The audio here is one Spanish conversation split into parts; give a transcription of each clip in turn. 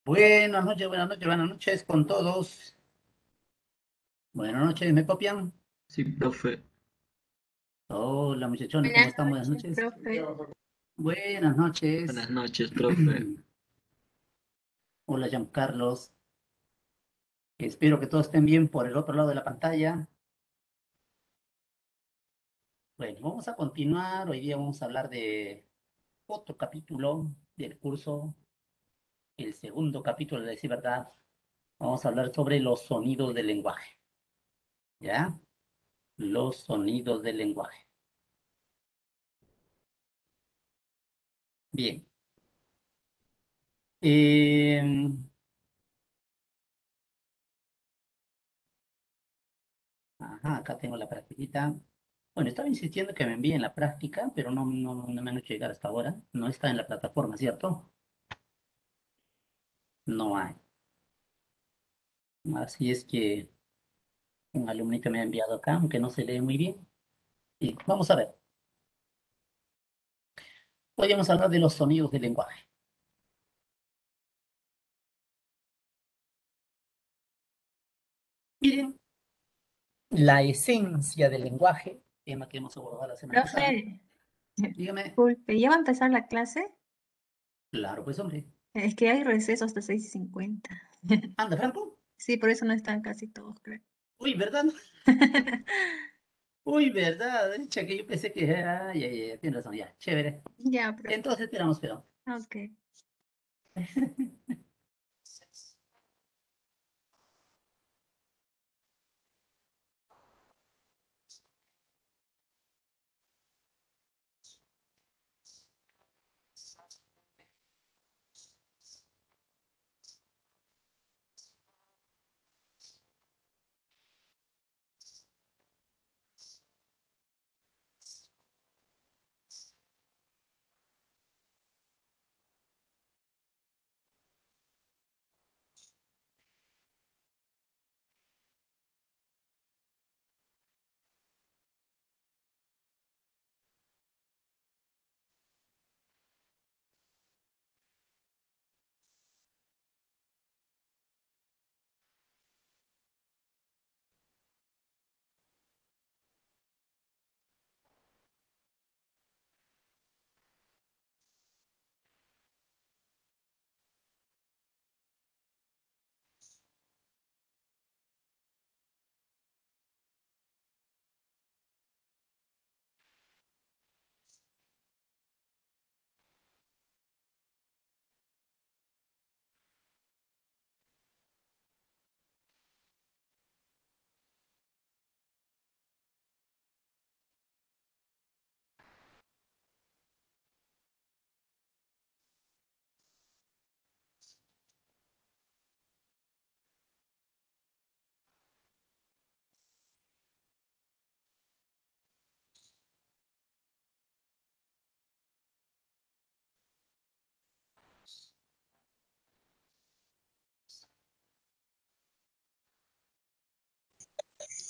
Buenas noches con todos. Buenas noches, ¿me copian? Sí, profe. Hola muchachones, ¿cómo Buenas están? Buenas noches, noches. profe. Buenas noches. Buenas noches, profe. Hola, Giancarlos. Espero que todos estén bien por el otro lado de la pantalla. Bueno, vamos a continuar. Hoy día vamos a hablar de otro capítulo del curso, el segundo capítulo de Decir Verdad. Vamos a hablar sobre los sonidos del lenguaje. ¿Ya? Los sonidos del lenguaje. Bien. Em, Ajá, acá tengo la practiquita. Bueno, estaba insistiendo que me envíen la práctica, pero no me han hecho llegar hasta ahora. No está en la plataforma, ¿cierto? No hay. Así es que un alumnito me ha enviado acá, aunque no se lee muy bien. Y vamos a ver. Hoy vamos a hablar de los sonidos del lenguaje. Miren, la esencia del lenguaje, tema que hemos abordado la semana pasada. Profe, Dígame, disculpe, ¿ya va a empezar la clase? claro, pues hombre. Es que hay receso hasta 6:50. Anda, Franco. Sí, por eso no están casi todos, creo. Uy, ¿verdad? Uy, ¿verdad? Echa que yo pensé que... ya, tienes razón, ya, chévere. Ya, profe. Entonces, esperamos. Ok.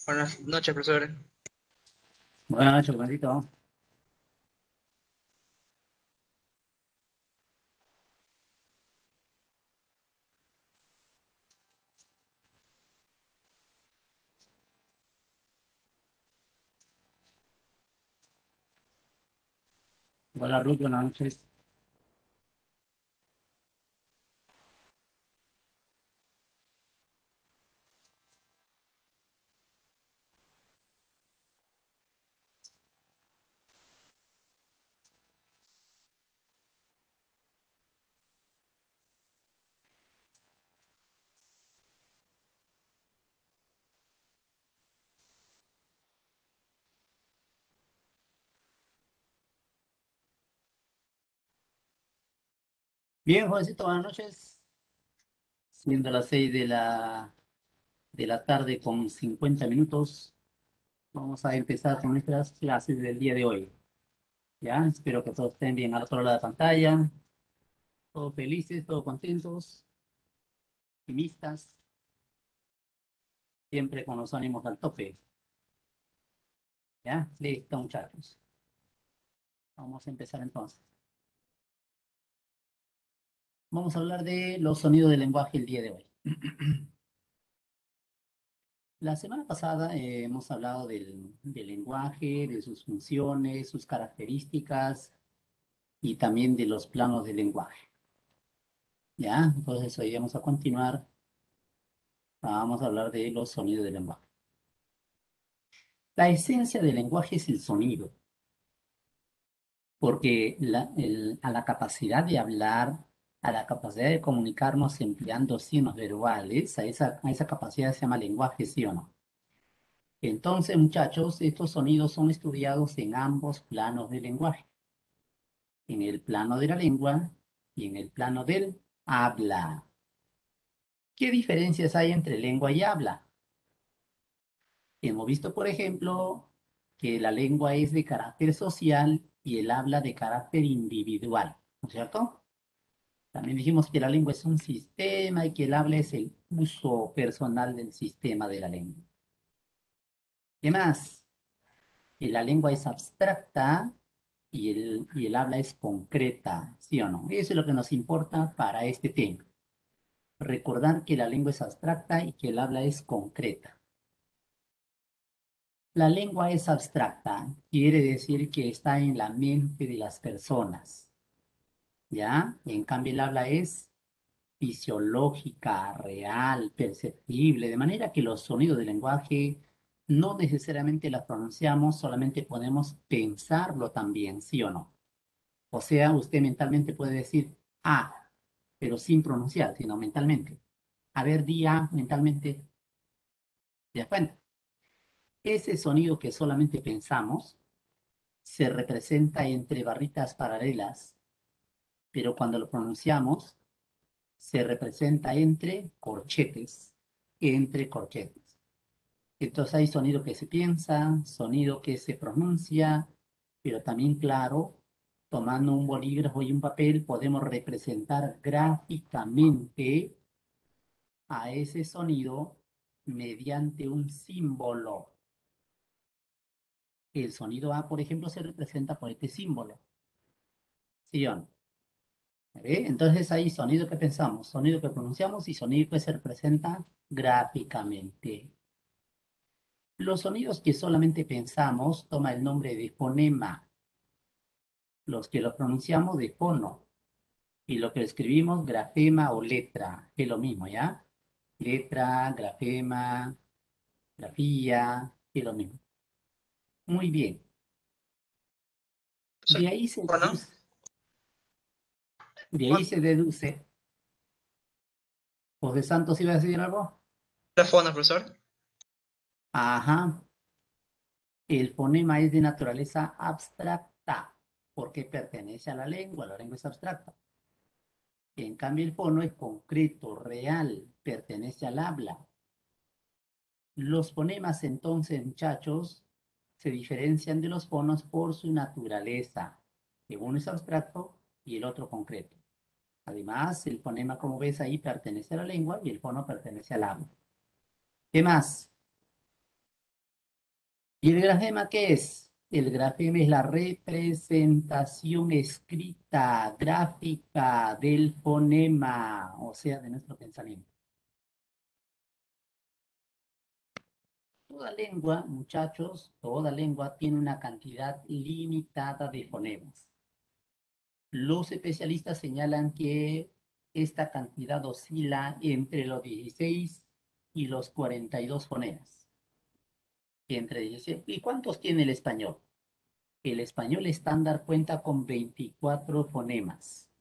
Buenas noches, profesor. Buenas noches, Juancito. Hola, Ruth, buenas noches. Bien, Juancito, buenas noches. Siendo las 6 de la tarde con 50 minutos, vamos a empezar con nuestras clases del día de hoy. Ya, espero que todos estén bien al otro lado de la pantalla, todos felices, todos contentos, optimistas, siempre con los ánimos al tope. Ya, listo, muchachos. Vamos a empezar entonces. Vamos a hablar de los sonidos del lenguaje el día de hoy. La semana pasada hemos hablado del lenguaje, de sus funciones, sus características y también de los planos del lenguaje. ¿Ya? Entonces hoy vamos a continuar. Vamos a hablar de los sonidos del lenguaje. La esencia del lenguaje es el sonido, porque a la capacidad de hablar, a la capacidad de comunicarnos empleando signos verbales, a esa capacidad se llama lenguaje, ¿sí o no? Entonces, muchachos, estos sonidos son estudiados en ambos planos del lenguaje, en el plano de la lengua y en el plano del habla. ¿Qué diferencias hay entre lengua y habla? Hemos visto, por ejemplo, que la lengua es de carácter social y el habla de carácter individual, ¿no es cierto? También dijimos que la lengua es un sistema y que el habla es el uso personal del sistema de la lengua. ¿Qué más? Que la lengua es abstracta y el habla es concreta, ¿sí o no? Eso es lo que nos importa para este tema. Recordar que la lengua es abstracta y que el habla es concreta. La lengua es abstracta, quiere decir que está en la mente de las personas, ¿ya? En cambio, el habla es fisiológica, real, perceptible, de manera que los sonidos del lenguaje no necesariamente los pronunciamos, solamente podemos pensarlo también, ¿sí o no? O sea, usted mentalmente puede decir A, pero sin pronunciar, sino mentalmente. A ver, di A mentalmente. ¿Te das cuenta? Ese sonido que solamente pensamos se representa entre barritas paralelas, pero cuando lo pronunciamos se representa entre corchetes, entre corchetes. Entonces hay sonido que se piensa, sonido que se pronuncia, pero también, claro, tomando un bolígrafo y un papel, podemos representar gráficamente a ese sonido mediante un símbolo. El sonido A, por ejemplo, se representa por este símbolo. ¿Sí o no? ¿Ve? Entonces hay sonido que pensamos, sonido que pronunciamos y sonido que se representa gráficamente. Los sonidos que solamente pensamos toma el nombre de fonema, los que lo pronunciamos de fono y lo que escribimos grafema o letra, que es lo mismo, ¿ya? Letra, grafema, grafía, que es lo mismo. Muy bien. Profesor, De ahí se ¿fono? deduce, de ahí se deduce. José Santos iba a decir algo. ¿La fono, profesor? Ajá. El fonema es de naturaleza abstracta porque pertenece a la lengua es abstracta. En cambio, el fono es concreto, real, pertenece al habla. Los fonemas, entonces, muchachos, se diferencian de los fonos por su naturaleza, que uno es abstracto y el otro concreto. Además, el fonema, como ves ahí, pertenece a la lengua y el fono pertenece al habla. ¿Qué más? ¿Y el grafema qué es? El grafema es la representación escrita, gráfica del fonema, o sea, de nuestro pensamiento. Toda lengua, muchachos, toda lengua tiene una cantidad limitada de fonemas. Los especialistas señalan que esta cantidad oscila entre los 16 y los 42 fonemas. Entre 16. ¿Y cuántos tiene el español? El español estándar cuenta con 24 fonemas,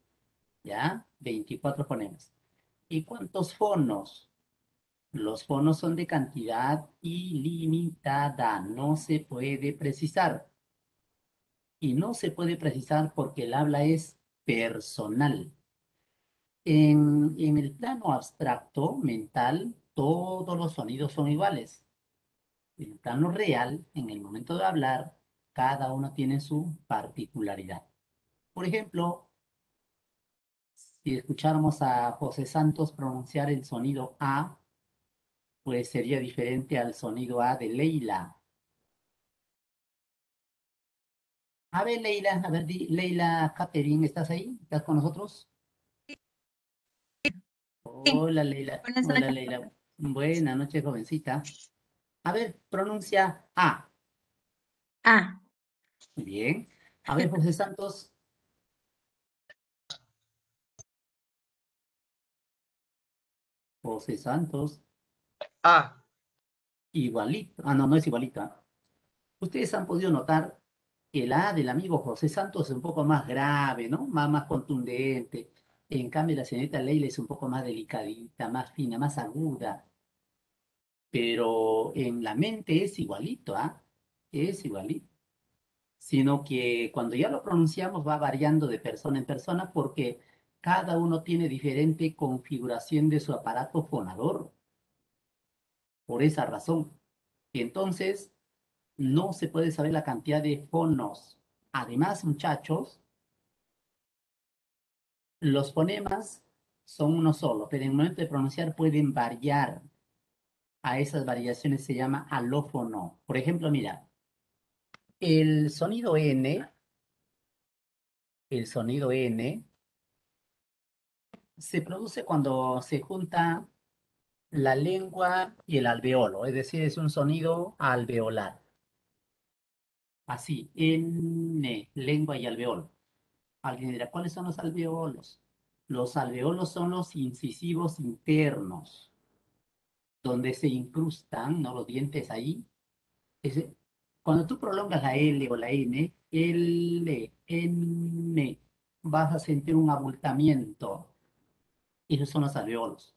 ¿ya? 24 fonemas. ¿Y cuántos fonos? Los fonos son de cantidad ilimitada, no se puede precisar. Y no se puede precisar porque el habla es personal. En el plano abstracto, mental, todos los sonidos son iguales. En el plano real, en el momento de hablar, cada uno tiene su particularidad. Por ejemplo, si escucháramos a José Santos pronunciar el sonido A, pues sería diferente al sonido A de Leila. A ver, Leila, a ver, Leila Catherine, ¿estás ahí? ¿Estás con nosotros? Hola, Leila. Buenas Hola, noches. Leila. Buenas noches, jovencita. A ver, pronuncia A. Ah, Bien. A ver, José Santos. José Santos. A. Igualito. Ah, no, no es igualito. ¿Ah? Ustedes han podido notar que el A del amigo José Santos es un poco más grave, ¿no? Más contundente. En cambio, la señorita Leila es un poco más delicadita, más fina, más aguda. Pero en la mente es igualito, ¿ah? Es igualito. Sino que cuando ya lo pronunciamos va variando de persona en persona porque cada uno tiene diferente configuración de su aparato fonador, por esa razón. Y entonces no se puede saber la cantidad de fonos. Además, muchachos, los fonemas son uno solo, pero en el momento de pronunciar pueden variar. A esas variaciones se llama alófono. Por ejemplo, mira, el sonido N, el sonido N se produce cuando se junta la lengua y el alveolo, es decir, es un sonido alveolar. Así, N, lengua y alveolo. Alguien dirá, ¿cuáles son los alveolos? Los alveolos son los incisivos internos, donde se incrustan, ¿no? Los dientes ahí. Ese- Cuando tú prolongas la L o la N, L, N, vas a sentir un abultamiento. Esos son los alveolos.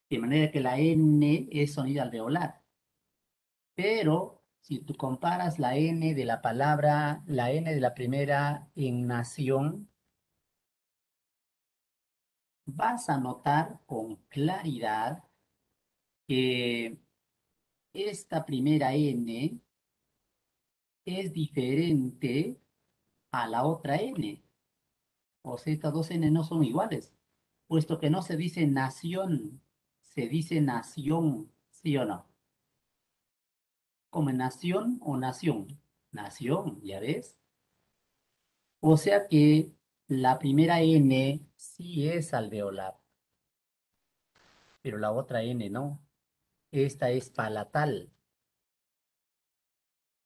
De manera que la N es sonido alveolar. Pero si tú comparas la N de la palabra, la N de la primera en nación, vas a notar con claridad que esta primera N es diferente a la otra N. O sea, estas dos N no son iguales, puesto que no se dice nación, se dice nación, ¿sí o no? Como nación o nación. Nación, ¿ya ves? O sea que la primera N sí es alveolar, pero la otra N no. Esta es palatal.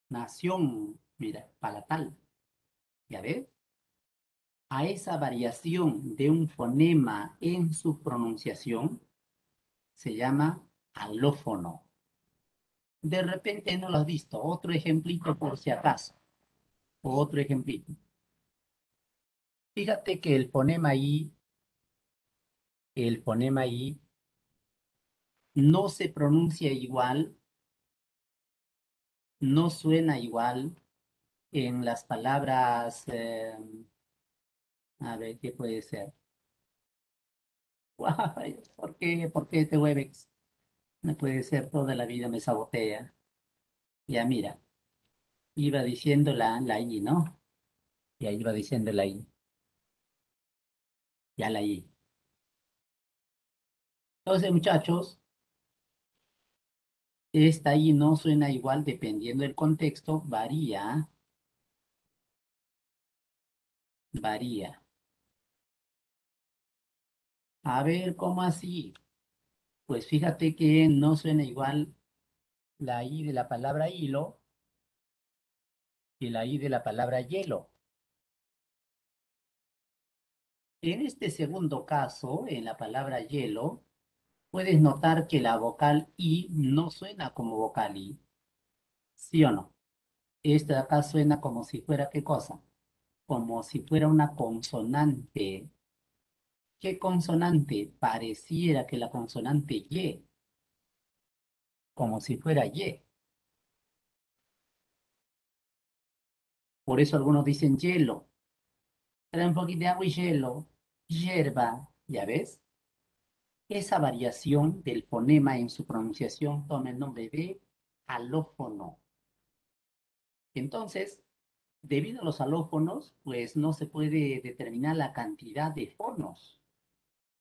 Nación, mira, palatal. ¿Ya ves? A esa variación de un fonema en su pronunciación se llama alófono. De repente no lo has visto. Otro ejemplito por si acaso. Otro ejemplito. Fíjate que el fonema I no se pronuncia igual, no suena igual en las palabras, a ver, ¿qué puede ser? Guay, ¿por qué este Webex? No puede ser, toda la vida me sabotea. Ya mira, iba diciendo la I, ¿no? Ya iba diciendo la I, ya la I. Entonces, muchachos, esta I no suena igual dependiendo del contexto, varía, varía. A ver, ¿cómo así? Pues fíjate que no suena igual la I de la palabra hilo que la I de la palabra hielo. En este segundo caso, en la palabra hielo, puedes notar que la vocal I no suena como vocal I, ¿sí o no? Esta de acá suena como si fuera, ¿qué cosa? Como si fuera una consonante. ¿Qué consonante? Pareciera que la consonante Y, como si fuera Y. Por eso algunos dicen hielo. Trae un poquito de agua y hielo. Hierba, ¿ya ves? Esa variación del fonema en su pronunciación toma el nombre de alófono. Entonces, debido a los alófonos, pues no se puede determinar la cantidad de fonos.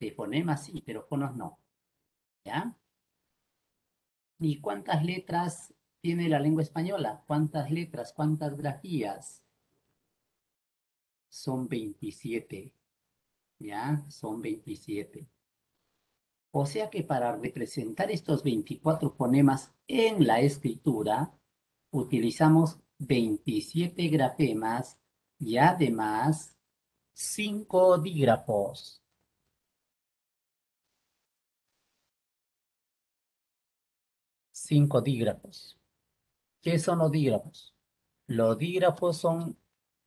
De fonemas sí, pero fonos no. ¿Ya? ¿Y cuántas letras tiene la lengua española? ¿Cuántas letras? ¿Cuántas grafías? Son 27. ¿Ya? Son 27. O sea que para representar estos 24 fonemas en la escritura, utilizamos 27 grafemas y además 5 dígrafos. 5 dígrafos. ¿Qué son los dígrafos? Los dígrafos son,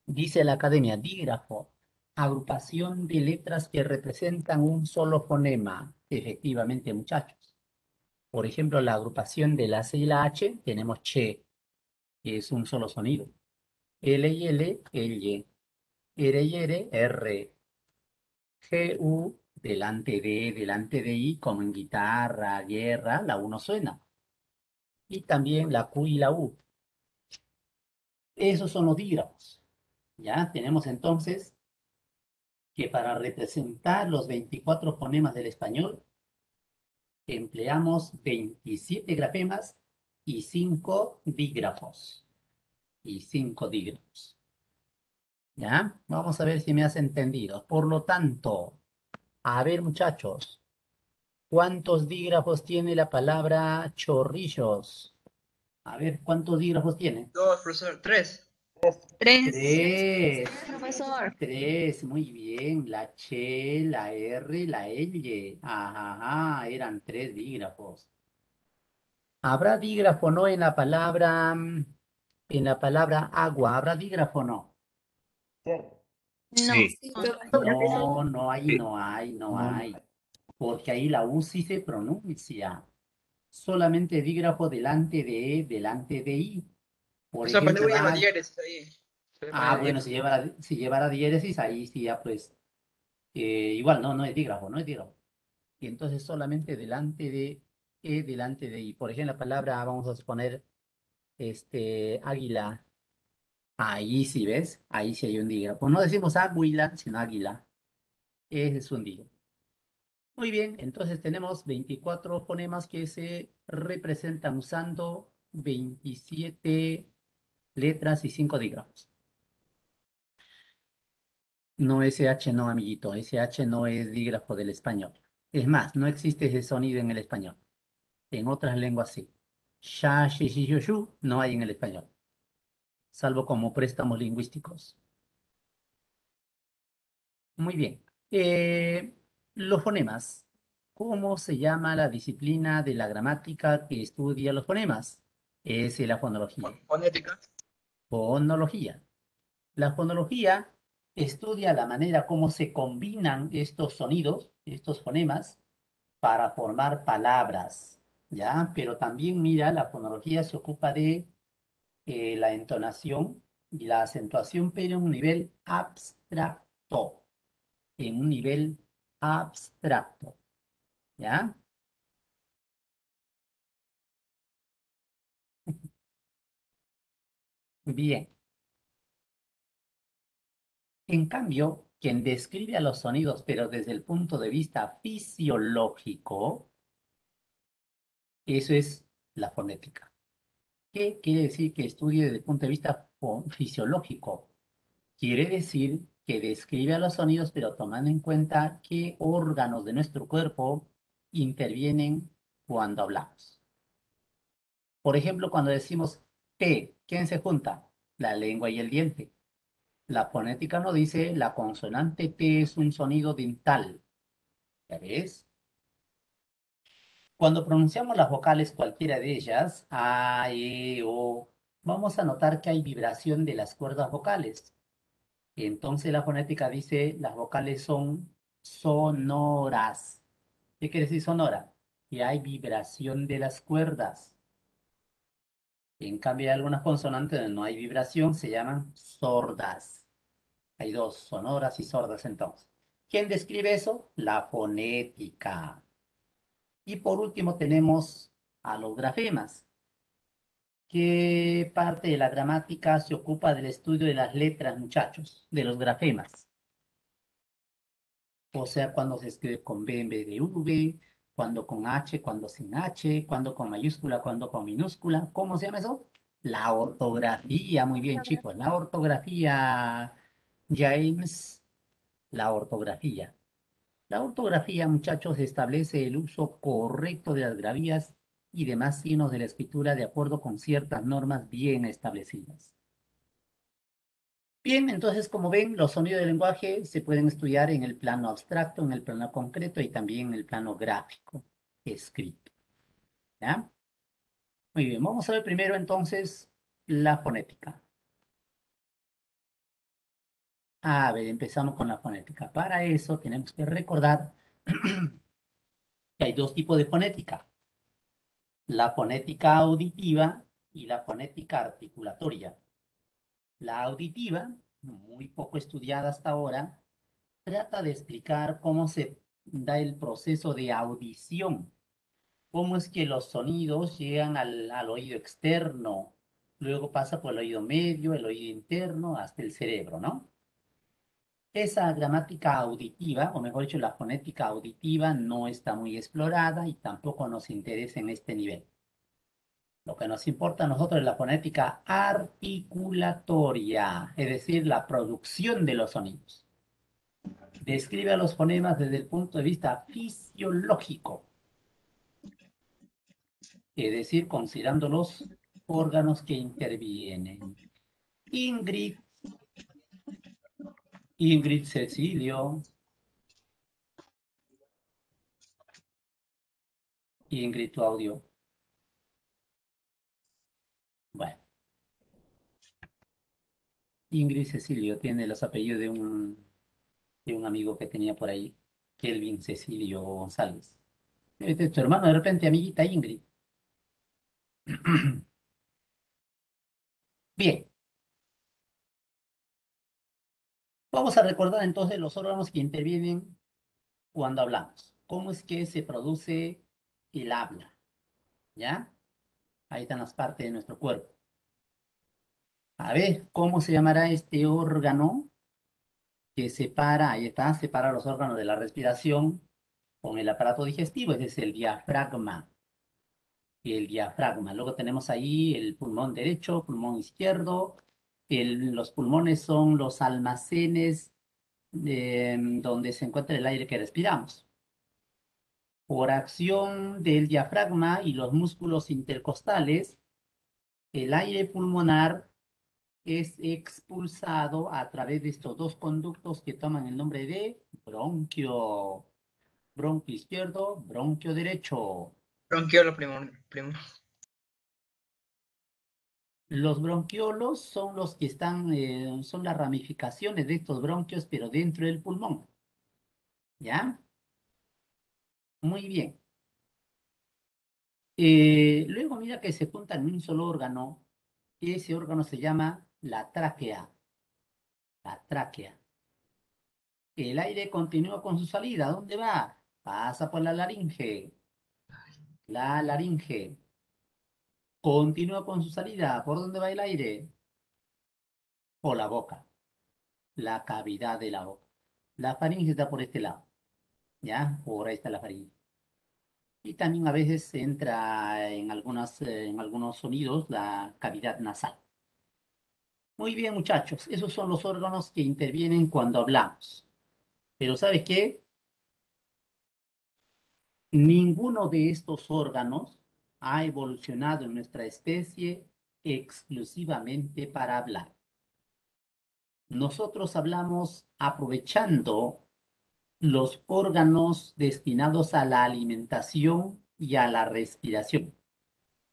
dice la academia, dígrafo, agrupación de letras que representan un solo fonema. Efectivamente, muchachos. Por ejemplo, la agrupación de la C y la H, tenemos che, que es un solo sonido. L y L, L. R y R, R. G, U, delante de I, como en guitarra, guerra, la U no suena. Y también la Q y la U. Esos son los dígrafos. Ya tenemos entonces que para representar los 24 fonemas del español, empleamos 27 grafemas y 5 dígrafos. Y 5 dígrafos. ¿Ya? Vamos a ver si me has entendido. Por lo tanto, a ver, muchachos, ¿cuántos dígrafos tiene la palabra chorrillos? A ver, ¿cuántos dígrafos tiene? 2, profesor. 3. 3. Tres. Profesor. Tres, muy bien. La che, la R, la L. Ajá, eran 3 dígrafos. ¿Habrá dígrafo no en en la palabra agua? ¿Habrá dígrafo no? No. Sí. No, no hay, Sí. no hay, no No, no. hay. Porque ahí la U sí se pronuncia. Solamente dígrafo delante de I. Por Profesor, pero ejemplo, le voy a la diéresis ahí. Se voy a poner la bueno, diéresis. si llevara diéresis, ahí sí ya pues, igual, no, no es dígrafo, no es dígrafo. Y entonces solamente delante de delante de I. Por ejemplo, la palabra, vamos a suponer, águila. Ahí sí, ¿ves? Ahí sí hay un dígrafo. No decimos águila, sino águila. Ese es un dígrafo. Muy bien, entonces tenemos 24 fonemas que se representan usando 27 letras y 5 dígrafos. No, SH no, amiguito. SH no es dígrafo del español. Es más, no existe ese sonido en el español. En otras lenguas sí. Sha, shi, shi, shu, shu, no hay en el español, salvo como préstamos lingüísticos. Muy bien. Los fonemas. ¿Cómo se llama la disciplina de la gramática que estudia los fonemas? Es la fonología. Fonética. Fonología. La fonología estudia la manera como se combinan estos sonidos, estos fonemas, para formar palabras, ¿ya? Pero también, mira, la fonología se ocupa de la entonación y la acentuación, pero en un nivel abstracto, en un nivel abstracto, ¿ya? Bien. En cambio, quien describe a los sonidos, pero desde el punto de vista fisiológico, eso es la fonética. ¿Qué quiere decir que estudie desde el punto de vista fisiológico? Quiere decir que describe a los sonidos, pero tomando en cuenta qué órganos de nuestro cuerpo intervienen cuando hablamos. Por ejemplo, cuando decimos P, ¿quién se junta? La lengua y el diente. La fonética nos dice la consonante P es un sonido dental. ¿Ya ves? Cuando pronunciamos las vocales, cualquiera de ellas, A, E, O, vamos a notar que hay vibración de las cuerdas vocales. Entonces la fonética dice las vocales son sonoras. ¿Qué quiere decir sonora? Que hay vibración de las cuerdas. En cambio, hay algunas consonantes donde no hay vibración, se llaman sordas. Hay dos, sonoras y sordas entonces. ¿Quién describe eso? La fonética. Y por último tenemos a los grafemas. ¿Qué parte de la gramática se ocupa del estudio de las letras, muchachos? De los grafemas. O sea, cuando se escribe con B en vez de V, cuando con H, cuando sin H, cuando con mayúscula, cuando con minúscula. ¿Cómo se llama eso? La ortografía. Muy bien, chicos. La ortografía, James, la ortografía. La ortografía, muchachos, establece el uso correcto de las grafías y demás signos de la escritura de acuerdo con ciertas normas bien establecidas. Bien, entonces, como ven, los sonidos del lenguaje se pueden estudiar en el plano abstracto, en el plano concreto y también en el plano gráfico, escrito. ¿Ya? Muy bien, vamos a ver primero entonces la fonética. A ver, empezamos con la fonética. Para eso tenemos que recordar que hay dos tipos de fonética: la fonética auditiva y la fonética articulatoria. La auditiva, muy poco estudiada hasta ahora, trata de explicar cómo se da el proceso de audición, cómo es que los sonidos llegan al oído externo, luego pasa por el oído medio, el oído interno, hasta el cerebro, ¿no? Esa gramática auditiva, o mejor dicho, la fonética auditiva, no está muy explorada y tampoco nos interesa en este nivel. Lo que nos importa a nosotros es la fonética articulatoria, es decir, la producción de los sonidos. Describe a los fonemas desde el punto de vista fisiológico, es decir, considerando los órganos que intervienen. Ingrid, Ingrid Cecilio, Ingrid, tu audio. Bueno, Ingrid Cecilio tiene los apellidos de un amigo que tenía por ahí, Kelvin Cecilio González. Este es tu hermano, de repente, amiguita Ingrid. Bien, vamos a recordar entonces los órganos que intervienen cuando hablamos. ¿Cómo es que se produce el habla? ¿Ya? Ahí están las partes de nuestro cuerpo. A ver, ¿cómo se llamará este órgano que separa, ahí está, separa los órganos de la respiración con el aparato digestivo? Ese es el diafragma. El diafragma. Luego tenemos ahí el pulmón derecho, pulmón izquierdo. Los pulmones son los almacenes donde se encuentra el aire que respiramos. Por acción del diafragma y los músculos intercostales, el aire pulmonar es expulsado a través de estos dos conductos que toman el nombre de bronquio. Bronquio izquierdo, bronquio derecho. Bronquiolo, primo. Los bronquiolos son los que están, son las ramificaciones de estos bronquios, pero dentro del pulmón. ¿Ya? Muy bien. Luego mira que se juntan en un solo órgano, y ese órgano se llama la tráquea. La tráquea. El aire continúa con su salida. ¿Dónde va? Pasa por la laringe. La laringe. Continúa con su salida. ¿Por dónde va el aire? Por la boca. La cavidad de la boca. La faringe está por este lado. ¿Ya? Por ahí está la faringe. Y también a veces entra en algunos sonidos la cavidad nasal. Muy bien, muchachos. Esos son los órganos que intervienen cuando hablamos. Pero ¿sabe qué? Ninguno de estos órganos ha evolucionado en nuestra especie exclusivamente para hablar. Nosotros hablamos aprovechando los órganos destinados a la alimentación y a la respiración.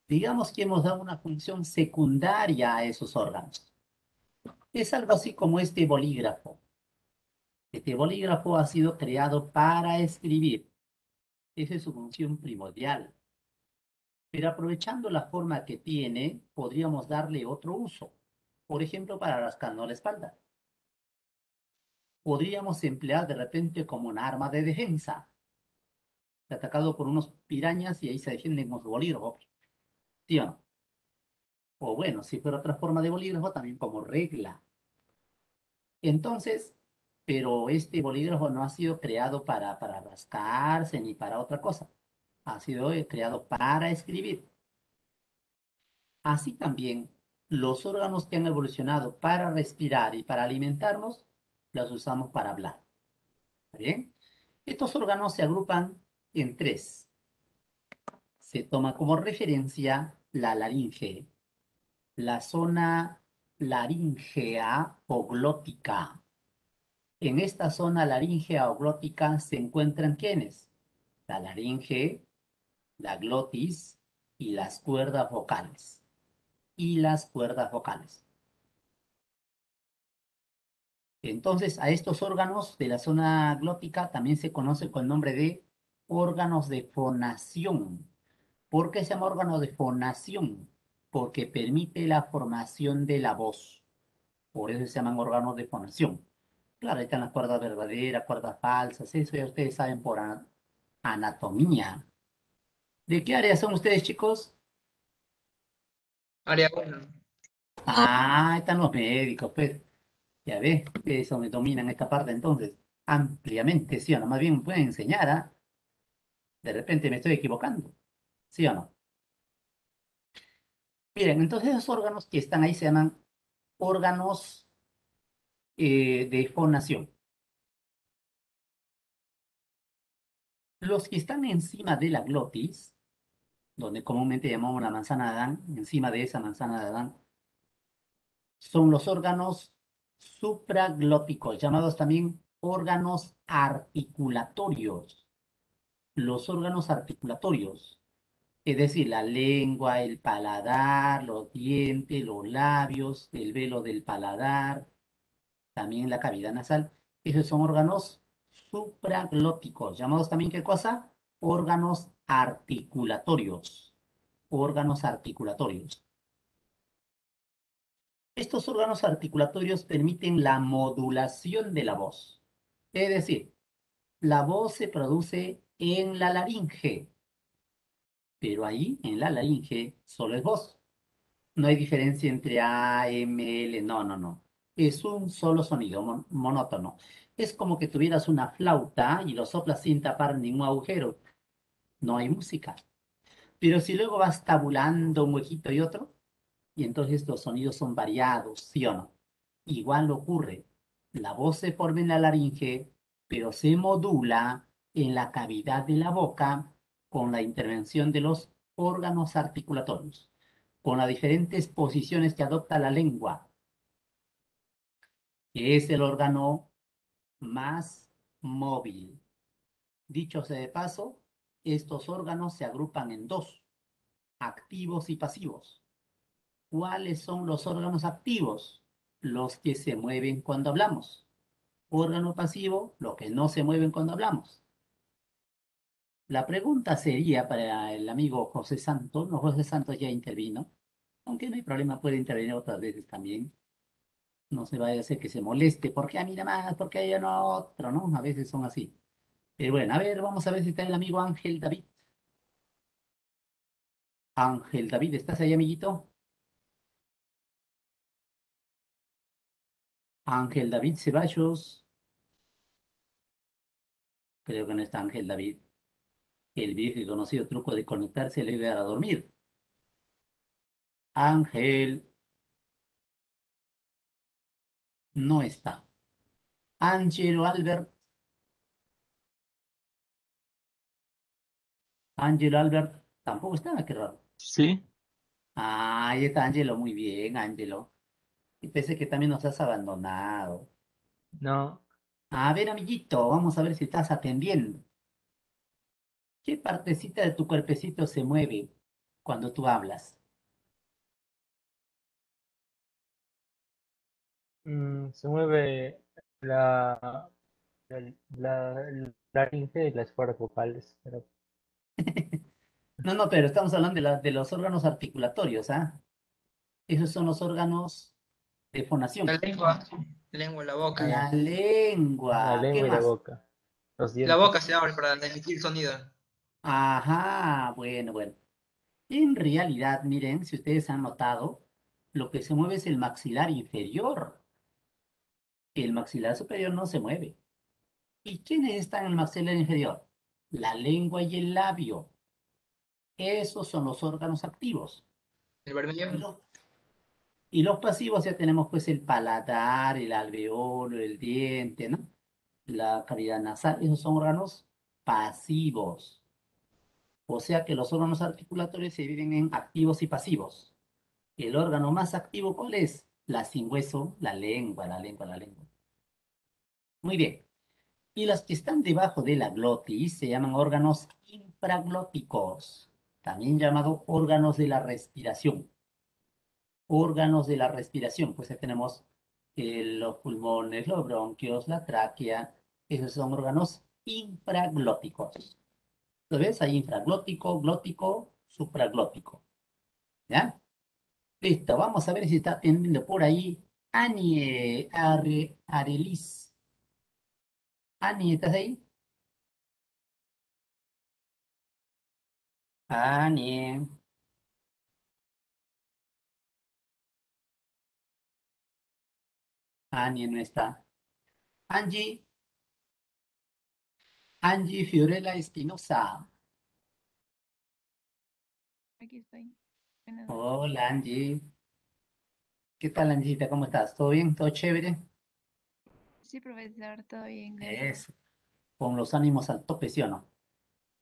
Digamos que hemos dado una función secundaria a esos órganos. Es algo así como este bolígrafo. Este bolígrafo ha sido creado para escribir. Esa es su función primordial. Pero aprovechando la forma que tiene, podríamos darle otro uso. Por ejemplo, para rascarnos la espalda. Podríamos emplear de repente como un arma de defensa. Atacado por unos pirañas y ahí se defienden con su bolígrafo. ¿Sí o no? O bueno, si fuera otra forma de bolígrafo, también como regla. Entonces, pero este bolígrafo no ha sido creado para rascarse ni para otra cosa. Ha sido creado para escribir. Así también, los órganos que han evolucionado para respirar y para alimentarnos, los usamos para hablar. ¿Está bien? Estos órganos se agrupan en tres. Se toma como referencia la laringe, la zona laríngea o glótica. En esta zona laríngea o glótica se encuentran ¿quiénes? La laringe, la glotis y las cuerdas vocales. Y las cuerdas vocales. Entonces, a estos órganos de la zona glótica también se conoce con el nombre de órganos de fonación. ¿Por qué se llama órgano de fonación? Porque permite la formación de la voz. Por eso se llaman órganos de fonación. Claro, ahí están las cuerdas verdaderas, cuerdas falsas, eso ya ustedes saben por anatomía. ¿De qué área son ustedes, chicos? Área 1. Ah, ahí están los médicos, pues. Ya ves, ustedes son los que dominan esta parte entonces, ampliamente, ¿sí o no? Más bien me pueden enseñar, ¿ah? De repente me estoy equivocando, ¿sí o no? Miren, entonces esos órganos que están ahí se llaman órganos de fonación. Los que están encima de la glotis, donde comúnmente llamamos la manzana de Adán, encima de esa manzana de Adán, son los órganos supraglóticos, llamados también órganos articulatorios. Los órganos articulatorios, es decir, la lengua, el paladar, los dientes, los labios, el velo del paladar, también la cavidad nasal. Esos son órganos supraglóticos, llamados también, ¿qué cosa? Órganos articulatorios. Órganos articulatorios. Estos órganos articulatorios permiten la modulación de la voz. Es decir, la voz se produce en la laringe, pero ahí, en la laringe, solo es voz. No hay diferencia entre A, M, L, no, no, no. Es un solo sonido monótono. Es como que tuvieras una flauta y lo soplas sin tapar ningún agujero. No hay música. Pero si luego vas tabulando un huequito y otro, y entonces los sonidos son variados, ¿sí o no? Igual ocurre. La voz se forma en la laringe, pero se modula en la cavidad de la boca con la intervención de los órganos articulatorios, con las diferentes posiciones que adopta la lengua, que es el órgano más móvil. Dicho sea de paso, estos órganos se agrupan en dos, activos y pasivos. ¿Cuáles son los órganos activos? Los que se mueven cuando hablamos. Órgano pasivo, los que no se mueven cuando hablamos. La pregunta sería para el amigo José Santos, no, José Santos ya intervino, aunque no hay problema, puede intervenir otras veces también. No se vaya a hacer que se moleste, porque a mí nada más, porque a ella no a otro, ¿no? A veces son así. Pero bueno, a ver, vamos a ver si está el amigo Ángel David. Ángel David, ¿estás ahí, amiguito? Ángel David Ceballos. Creo que no está Ángel David. El viejo y conocido truco de conectarse le ayuda a dormir. Ángel no está. Ángelo Albert. Ángelo Albert tampoco está, qué raro. Sí, Ah, ahí está Ángelo, muy bien, Ángelo. Y pensé que también nos has abandonado. no, A ver, amiguito, vamos a ver si estás atendiendo. ¿Qué partecita de tu cuerpecito se mueve cuando tú hablas? se mueve la, la laringe y las cuerdas vocales, pero No, no, pero estamos hablando de los órganos articulatorios, ¿ah? Esos son los órganos de La fonación. lengua, la boca. ah, La la lengua, ¿qué lengua y la más? boca, los La boca dientes. se abre para emitir sonido. Ajá, bueno, bueno. En realidad, miren, si ustedes han notado, lo que se mueve es el maxilar inferior. El maxilar superior no se mueve. ¿Y quiénes están en el maxilar inferior? La lengua y el labio. Esos son los órganos activos. El vermelho. Y los, y los pasivos ya tenemos pues el paladar, el alveolo, el diente, ¿no? la cavidad nasal. Esos son órganos pasivos. O sea que los órganos articulatorios se dividen en activos y pasivos. El órgano más activo, ¿cuál es? La sin hueso, la lengua, la lengua, la lengua. Muy bien. Y las que están debajo de la glotis se llaman órganos infraglóticos, también llamados órganos de la respiración. Órganos de la respiración, pues ahí tenemos los pulmones, los bronquios, la tráquea, esos son órganos infraglóticos. ¿Lo ves? Hay infraglótico, glótico, supraglótico. ¿Ya? Listo, vamos a ver si está atendiendo por ahí Anie Arelis. Anie, ¿estás ahí? Anie. Anie no está. Angie, Angie Fiorella Espinosa. Aquí estoy. Buenas noches. Hola Angie. ¿Qué tal Angita? ¿Cómo estás? ¿Todo bien? ¿Todo chévere? Sí, profesor, todo bien, gracias. Eso. Con los ánimos al tope, ¿sí o no?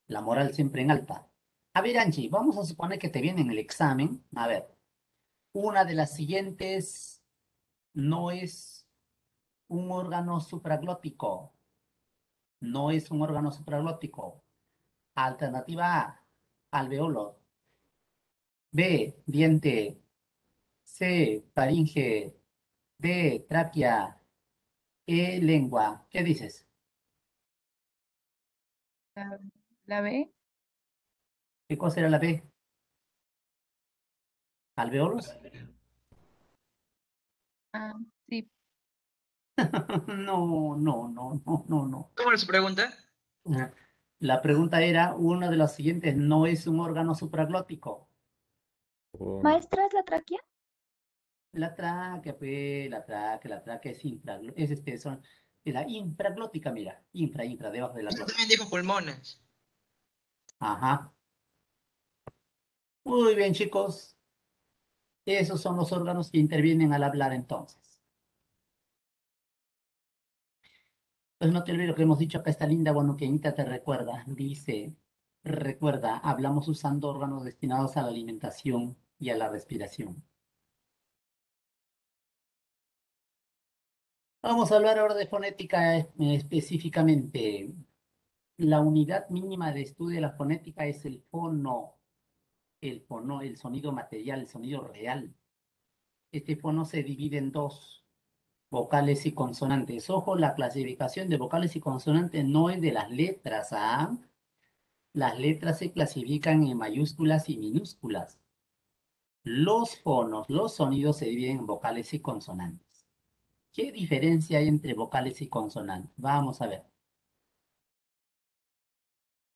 La moral siempre en alta. A ver, Angie, vamos a suponer que te viene en el examen. A ver, una de las siguientes no es un órgano supraglótico. No es un órgano supraglótico. Alternativa A, alveolo. B, diente. C, faringe. D, tráquea. E, lengua. ¿Qué dices? La, la B, ¿Qué cosa era la B? ¿Alveolos? ah, sí, No, no, no, no, no, no. ¿Cómo era su pregunta? Ah, la pregunta era, uno de los siguientes no es un órgano supraglótico. Maestra, ¿es la tráquea? La tráquea, pues, la tráquea es es es la infraglótica, mira, infra, debajo de la Usted glotis. también dijo pulmones. Ajá. Muy bien, chicos. Esos son los órganos que intervienen al hablar entonces. Pues no te olvides lo que hemos dicho acá, esta linda guanuqueñita te recuerda. Dice, recuerda, hablamos usando órganos destinados a la alimentación y a la respiración. Vamos a hablar ahora de fonética específicamente. La unidad mínima de estudio de la fonética es el fono, el sonido material, el sonido real. Este fono se divide en dos, vocales y consonantes. Ojo, la clasificación de vocales y consonantes no es de las letras, ¿ah? Las letras se clasifican en mayúsculas y minúsculas. Los fonos, los sonidos se dividen en vocales y consonantes. ¿Qué diferencia hay entre vocales y consonantes? Vamos a ver.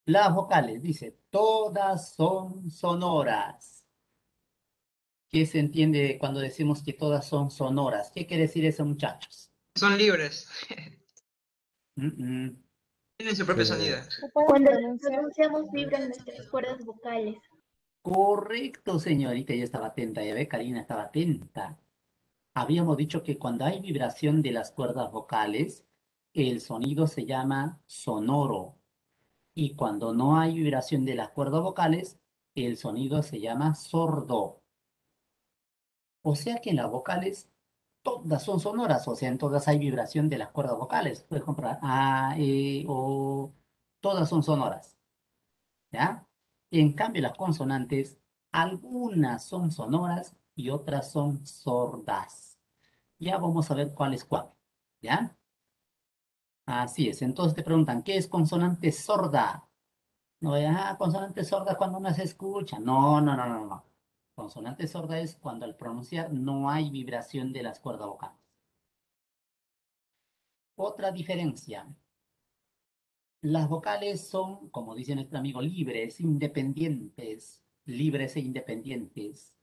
Las vocales, dice, todas son sonoras. ¿Qué se entiende cuando decimos que todas son sonoras? ¿Qué quiere decir eso, muchachos? Son libres. Mm, mm. Tienen su propio sonido. Cuando las pronunciamos vibran nuestras cuerdas vocales. Correcto, señorita, yo estaba atenta, ya ve, Karina estaba atenta. Habíamos dicho que cuando hay vibración de las cuerdas vocales, el sonido se llama sonoro. Y cuando no hay vibración de las cuerdas vocales, el sonido se llama sordo. O sea que en las vocales todas son sonoras, o sea, en todas hay vibración de las cuerdas vocales. Puedes comprar A, E, O, todas son sonoras, ¿ya? En cambio, las consonantes, algunas son sonoras y otras son sordas. Ya vamos a ver cuál es cuál, ¿ya? Así es, entonces te preguntan, ¿qué es consonante sorda? No, consonante sorda cuando no se escucha. No, no, no, no, no. Consonante sorda es cuando al pronunciar no hay vibración de las cuerdas vocales. Otra diferencia. Las vocales son, como dice nuestro amigo, libres, independientes, libres e independientes.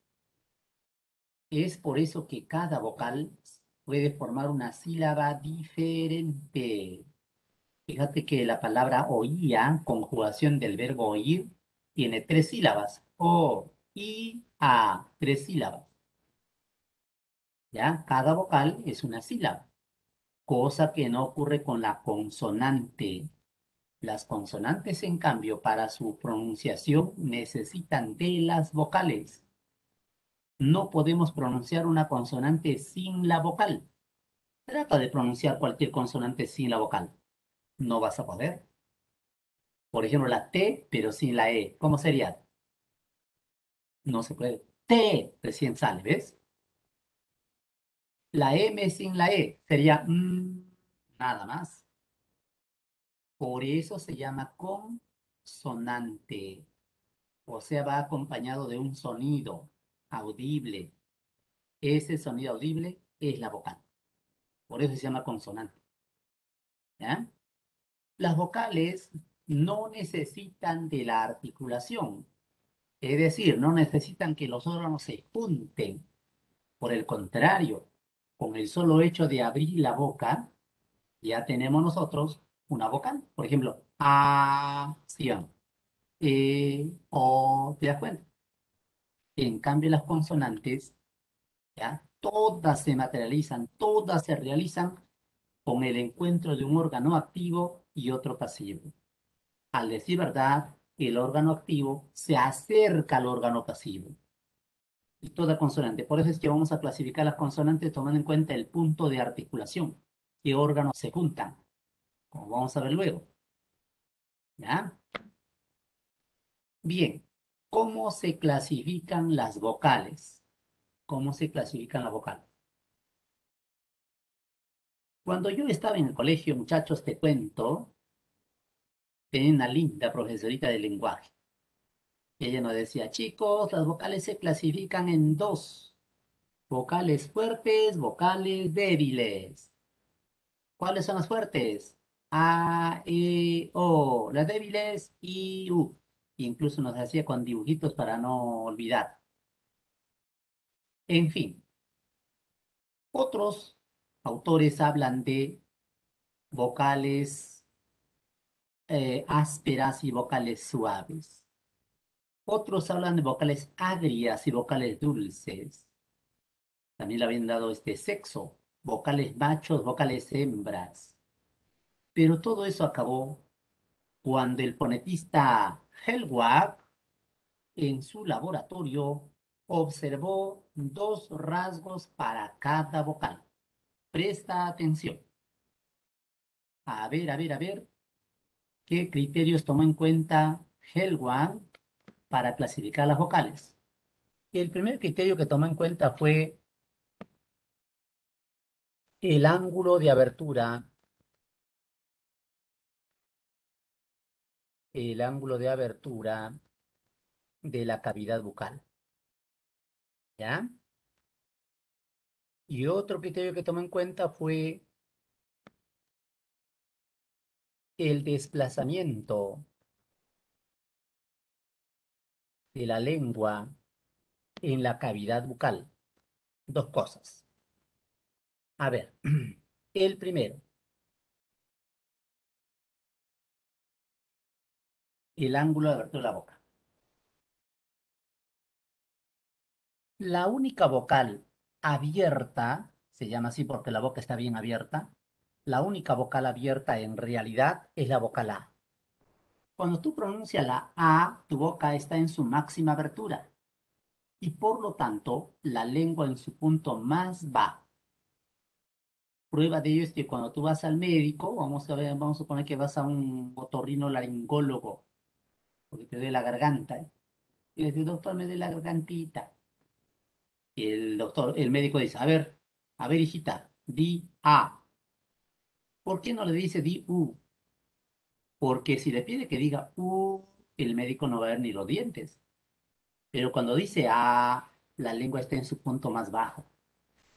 Es por eso que cada vocal puede formar una sílaba diferente. Fíjate que la palabra oía, conjugación del verbo oír, tiene tres sílabas. O, I, A, tres sílabas. ¿Ya? Cada vocal es una sílaba. cosa que no ocurre con la consonante. Las consonantes, en cambio, para su pronunciación necesitan de las vocales. No podemos pronunciar una consonante sin la vocal. Trata de pronunciar cualquier consonante sin la vocal. No vas a poder. Por ejemplo, la T, pero sin la E. ¿Cómo sería? No se puede. T recién sale, ¿ves? La M sin la E sería nada más. Por eso se llama consonante. O sea, va acompañado de un sonido audible. Ese sonido audible es la vocal. Por eso se llama consonante. ¿Ya? Las vocales no necesitan de la articulación. Es decir, no necesitan que los órganos se junten. Por el contrario, con el solo hecho de abrir la boca, ya tenemos nosotros una vocal. Por ejemplo, A, acción, O, ¿te das cuenta? En cambio, las consonantes, ¿ya? Todas se materializan, todas se realizan con el encuentro de un órgano activo y otro pasivo. Al decir verdad, el órgano activo se acerca al órgano pasivo. Y toda consonante. Por eso es que vamos a clasificar las consonantes tomando en cuenta el punto de articulación. ¿Qué órganos se juntan? Como vamos a ver luego. ¿Ya? Bien. ¿Cómo se clasifican las vocales? ¿Cómo se clasifican las vocales? Cuando yo estaba en el colegio, muchachos, te cuento, tenía una linda profesorita de lenguaje. Ella nos decía, chicos, las vocales se clasifican en dos. Vocales fuertes, vocales débiles. ¿Cuáles son las fuertes? A, E, O. Las débiles, I, U. Incluso nos hacía con dibujitos para no olvidar. En fin, otros autores hablan de vocales ásperas y vocales suaves. Otros hablan de vocales agrias y vocales dulces. También le habían dado este sexo, vocales machos, vocales hembras. Pero todo eso acabó cuando el fonetista Hellwag en su laboratorio observó dos rasgos para cada vocal. Presta atención. A ver, ¿qué criterios tomó en cuenta Hellwag para clasificar las vocales? El primer criterio que tomó en cuenta fue el ángulo de abertura, el ángulo de abertura de la cavidad bucal. ¿Ya? Y otro criterio que tomó en cuenta fue el desplazamiento de la lengua en la cavidad bucal. Dos cosas. A ver, el primero, el ángulo de abertura de la boca. La única vocal abierta, se llama así porque la boca está bien abierta, la única vocal abierta en realidad es la vocal A. Cuando tú pronuncias la A, tu boca está en su máxima abertura y por lo tanto la lengua en su punto más bajo. Prueba de ello es que cuando tú vas al médico, vamos a ver, vamos a suponer que vas a un otorrinolaringólogo, porque te duele la garganta, ¿eh? Y le dice, doctor, me duele la gargantita. Y el médico dice, a ver, hijita, di A. ¿Por qué no le dice di U? Porque si le pide que diga U, el médico no va a ver ni los dientes. Pero cuando dice A, la lengua está en su punto más bajo.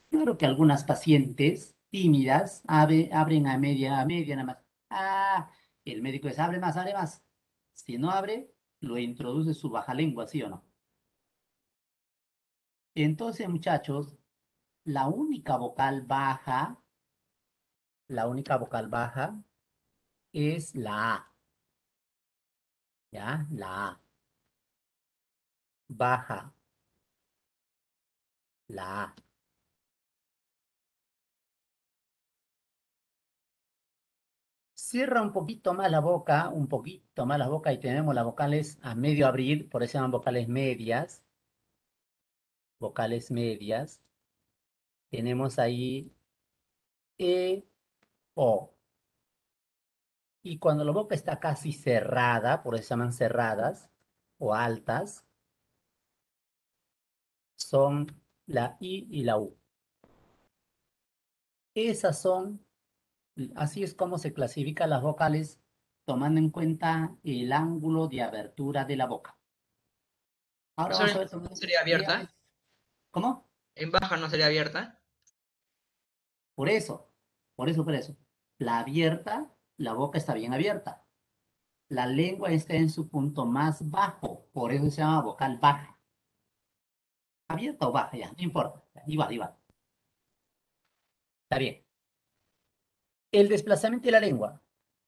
Claro que algunas pacientes tímidas abren a media nada más. Ah, el médico dice, abre más, abre más. Si no abre, lo introduce su baja lengua, ¿sí o no? Entonces, muchachos, la única vocal baja, la única vocal baja es la A, ¿ya? La A. Baja, la A. Cierra un poquito más la boca, un poquito más la boca y tenemos las vocales a medio abrir, por eso se llaman vocales medias. Vocales medias. Tenemos ahí E, O. Y cuando la boca está casi cerrada, por eso se llaman cerradas o altas, son la I y la U. Esas son, así es como se clasifican las vocales tomando en cuenta el ángulo de abertura de la boca. Ahora vamos a ver, ¿No sería abierta? ¿Cómo? En baja no sería abierta. Por eso, por eso. La abierta, la boca está bien abierta. La lengua está en su punto más bajo, por eso se llama vocal baja. Abierta o baja, ya, no importa. Igual, igual. Está bien. El desplazamiento de la lengua.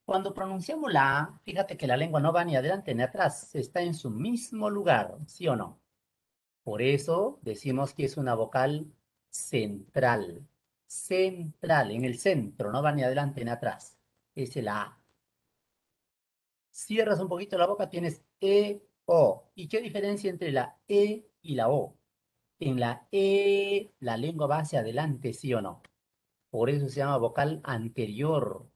Cuando pronunciamos la A, fíjate que la lengua no va ni adelante ni atrás, está en su mismo lugar, ¿sí o no? Por eso decimos que es una vocal central. Central, en el centro, no va ni adelante ni atrás. Es el A. Cierras un poquito la boca, tienes E, O. ¿Y qué diferencia entre la E y la O? En la E, la lengua va hacia adelante, ¿sí o no? Por eso se llama vocal anterior.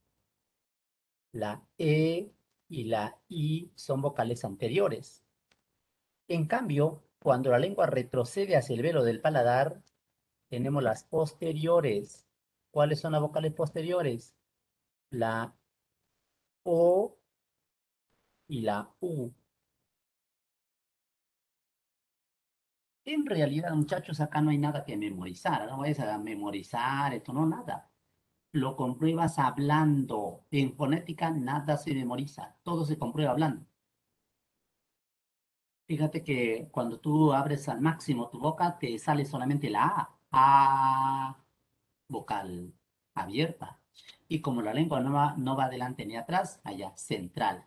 La E y la I son vocales anteriores. En cambio, cuando la lengua retrocede hacia el velo del paladar, tenemos las posteriores. ¿Cuáles son las vocales posteriores? La O y la U. En realidad, muchachos, acá no hay nada que memorizar. No vayas a memorizar esto, no, nada. Lo compruebas hablando. En fonética nada se memoriza. Todo se comprueba hablando. Fíjate que cuando tú abres al máximo tu boca, te sale solamente la A. A, vocal abierta. Y como la lengua no va adelante ni atrás, allá, central.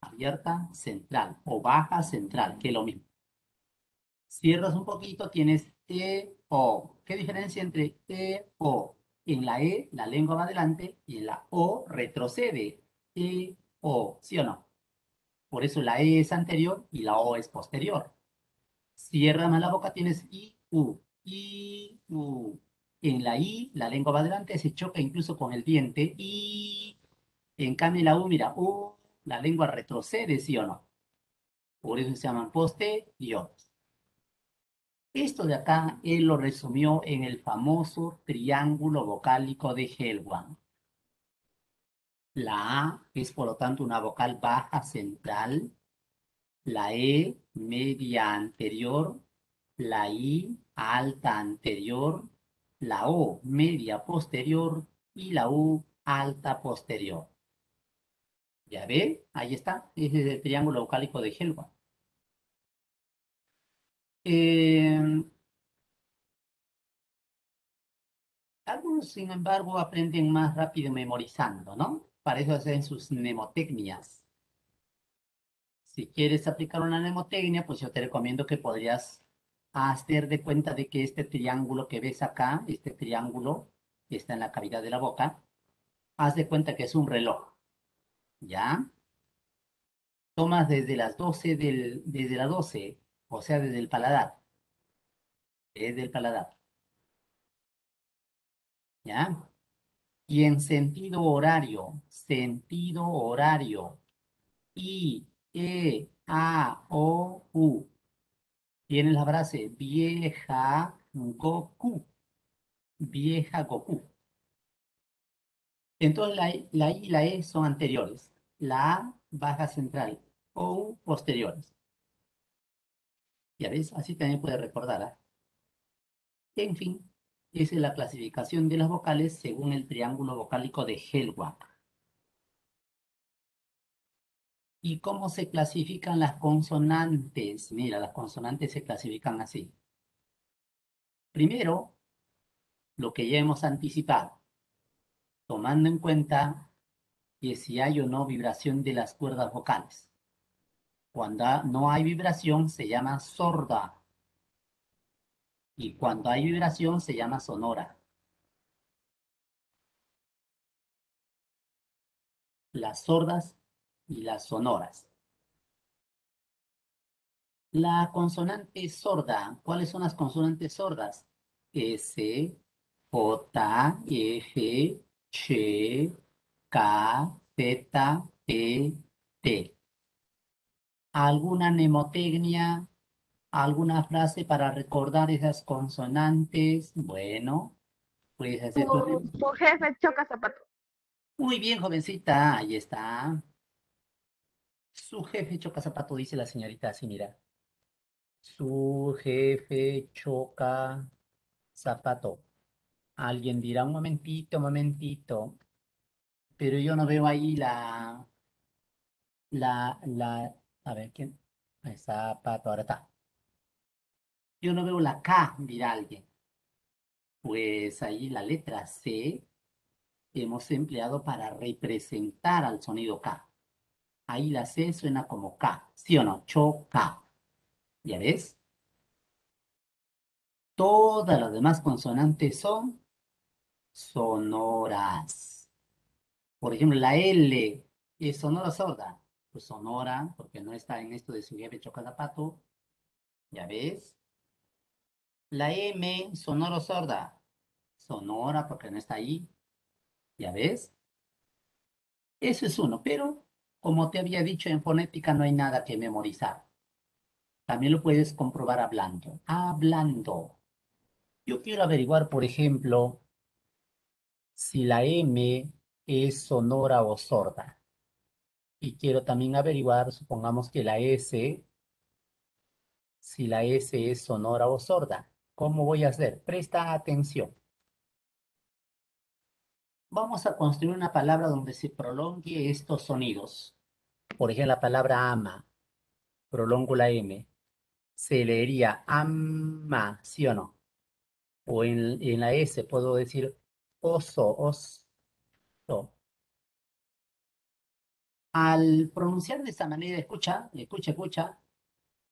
Abierta, central. O baja, central, que es lo mismo. Cierras un poquito, tienes E, O. ¿Qué diferencia entre E, O? En la E, la lengua va adelante y en la O retrocede. E, O, ¿sí o no? Por eso la E es anterior y la O es posterior. Cierra más la boca, tienes I, U. I, U. En la I, la lengua va adelante, se choca incluso con el diente. I. En cambio, la U, mira, U, la lengua retrocede, ¿sí o no? Por eso se llaman posterior. Esto de acá, él lo resumió en el famoso triángulo vocálico de Hellwan. La A es, por lo tanto, una vocal baja central, la E media anterior, la I alta anterior, la O media posterior y la U alta posterior. ¿Ya ve? Ahí está. Ese es el triángulo vocálico de Hellwan. Eh, Algunos, sin embargo, aprenden más rápido memorizando, ¿no? Para eso hacen sus mnemotecnias. Si quieres aplicar una mnemotecnia, pues yo te recomiendo que podrías hacer de cuenta de que este triángulo que ves acá, este triángulo que está en la cavidad de la boca, haz de cuenta que es un reloj, ¿ya? Tomas desde las 12, o sea, desde el paladar, ¿ya? Y en sentido horario, I, E, A, O, U. Tienes la frase vieja Goku. Vieja Goku. Entonces la I y la E son anteriores. La A baja central. O U posteriores. Ya ves, así también puedes recordar. ¿Ah? En fin, esa es la clasificación de las vocales según el triángulo vocálico de Hellwan. ¿Y cómo se clasifican las consonantes? Mira, las consonantes se clasifican así. Primero, lo que ya hemos anticipado, tomando en cuenta que si hay o no vibración de las cuerdas vocales. Cuando no hay vibración se llama sorda y cuando hay vibración se llama sonora. las sordas y las sonoras. La consonante sorda, ¿cuáles son las consonantes sordas? S, J, F, Ch, K, Z, P, T. ¿Alguna mnemotecnia? ¿Alguna frase para recordar esas consonantes? Bueno, puedes hacer tu... Su jefe choca zapato. Muy bien, jovencita, ahí está. Su jefe choca zapato, dice la señorita así, mira. Su jefe choca zapato. Alguien dirá, un momentito, pero yo no veo ahí a ver, ¿quién? Zapato, ahora está. Yo no veo la K, dirá alguien. Pues ahí la letra C hemos empleado para representar al sonido K. Ahí la C suena como K, ¿sí o no? Choca. ¿Ya ves? Todas las demás consonantes son sonoras. Por ejemplo, la L es sonora sorda. Pues sonora, porque no está en esto de su jefe choca zapato. ¿Ya ves? La M, sonoro sorda. Sonora, porque no está ahí. ¿Ya ves? Eso es uno, pero como te había dicho, en fonética no hay nada que memorizar. También lo puedes comprobar hablando. Hablando. Yo quiero averiguar, por ejemplo, si la M es sonora o sorda. Y quiero también averiguar, supongamos que la S, si la S es sonora o sorda. ¿Cómo voy a hacer? Presta atención. Vamos a construir una palabra donde se prolongue estos sonidos. Por ejemplo, la palabra ama. Prolongo la M. Se leería ama, ¿sí o no? O en la S puedo decir oso, oso. Al pronunciar de esta manera, escucha,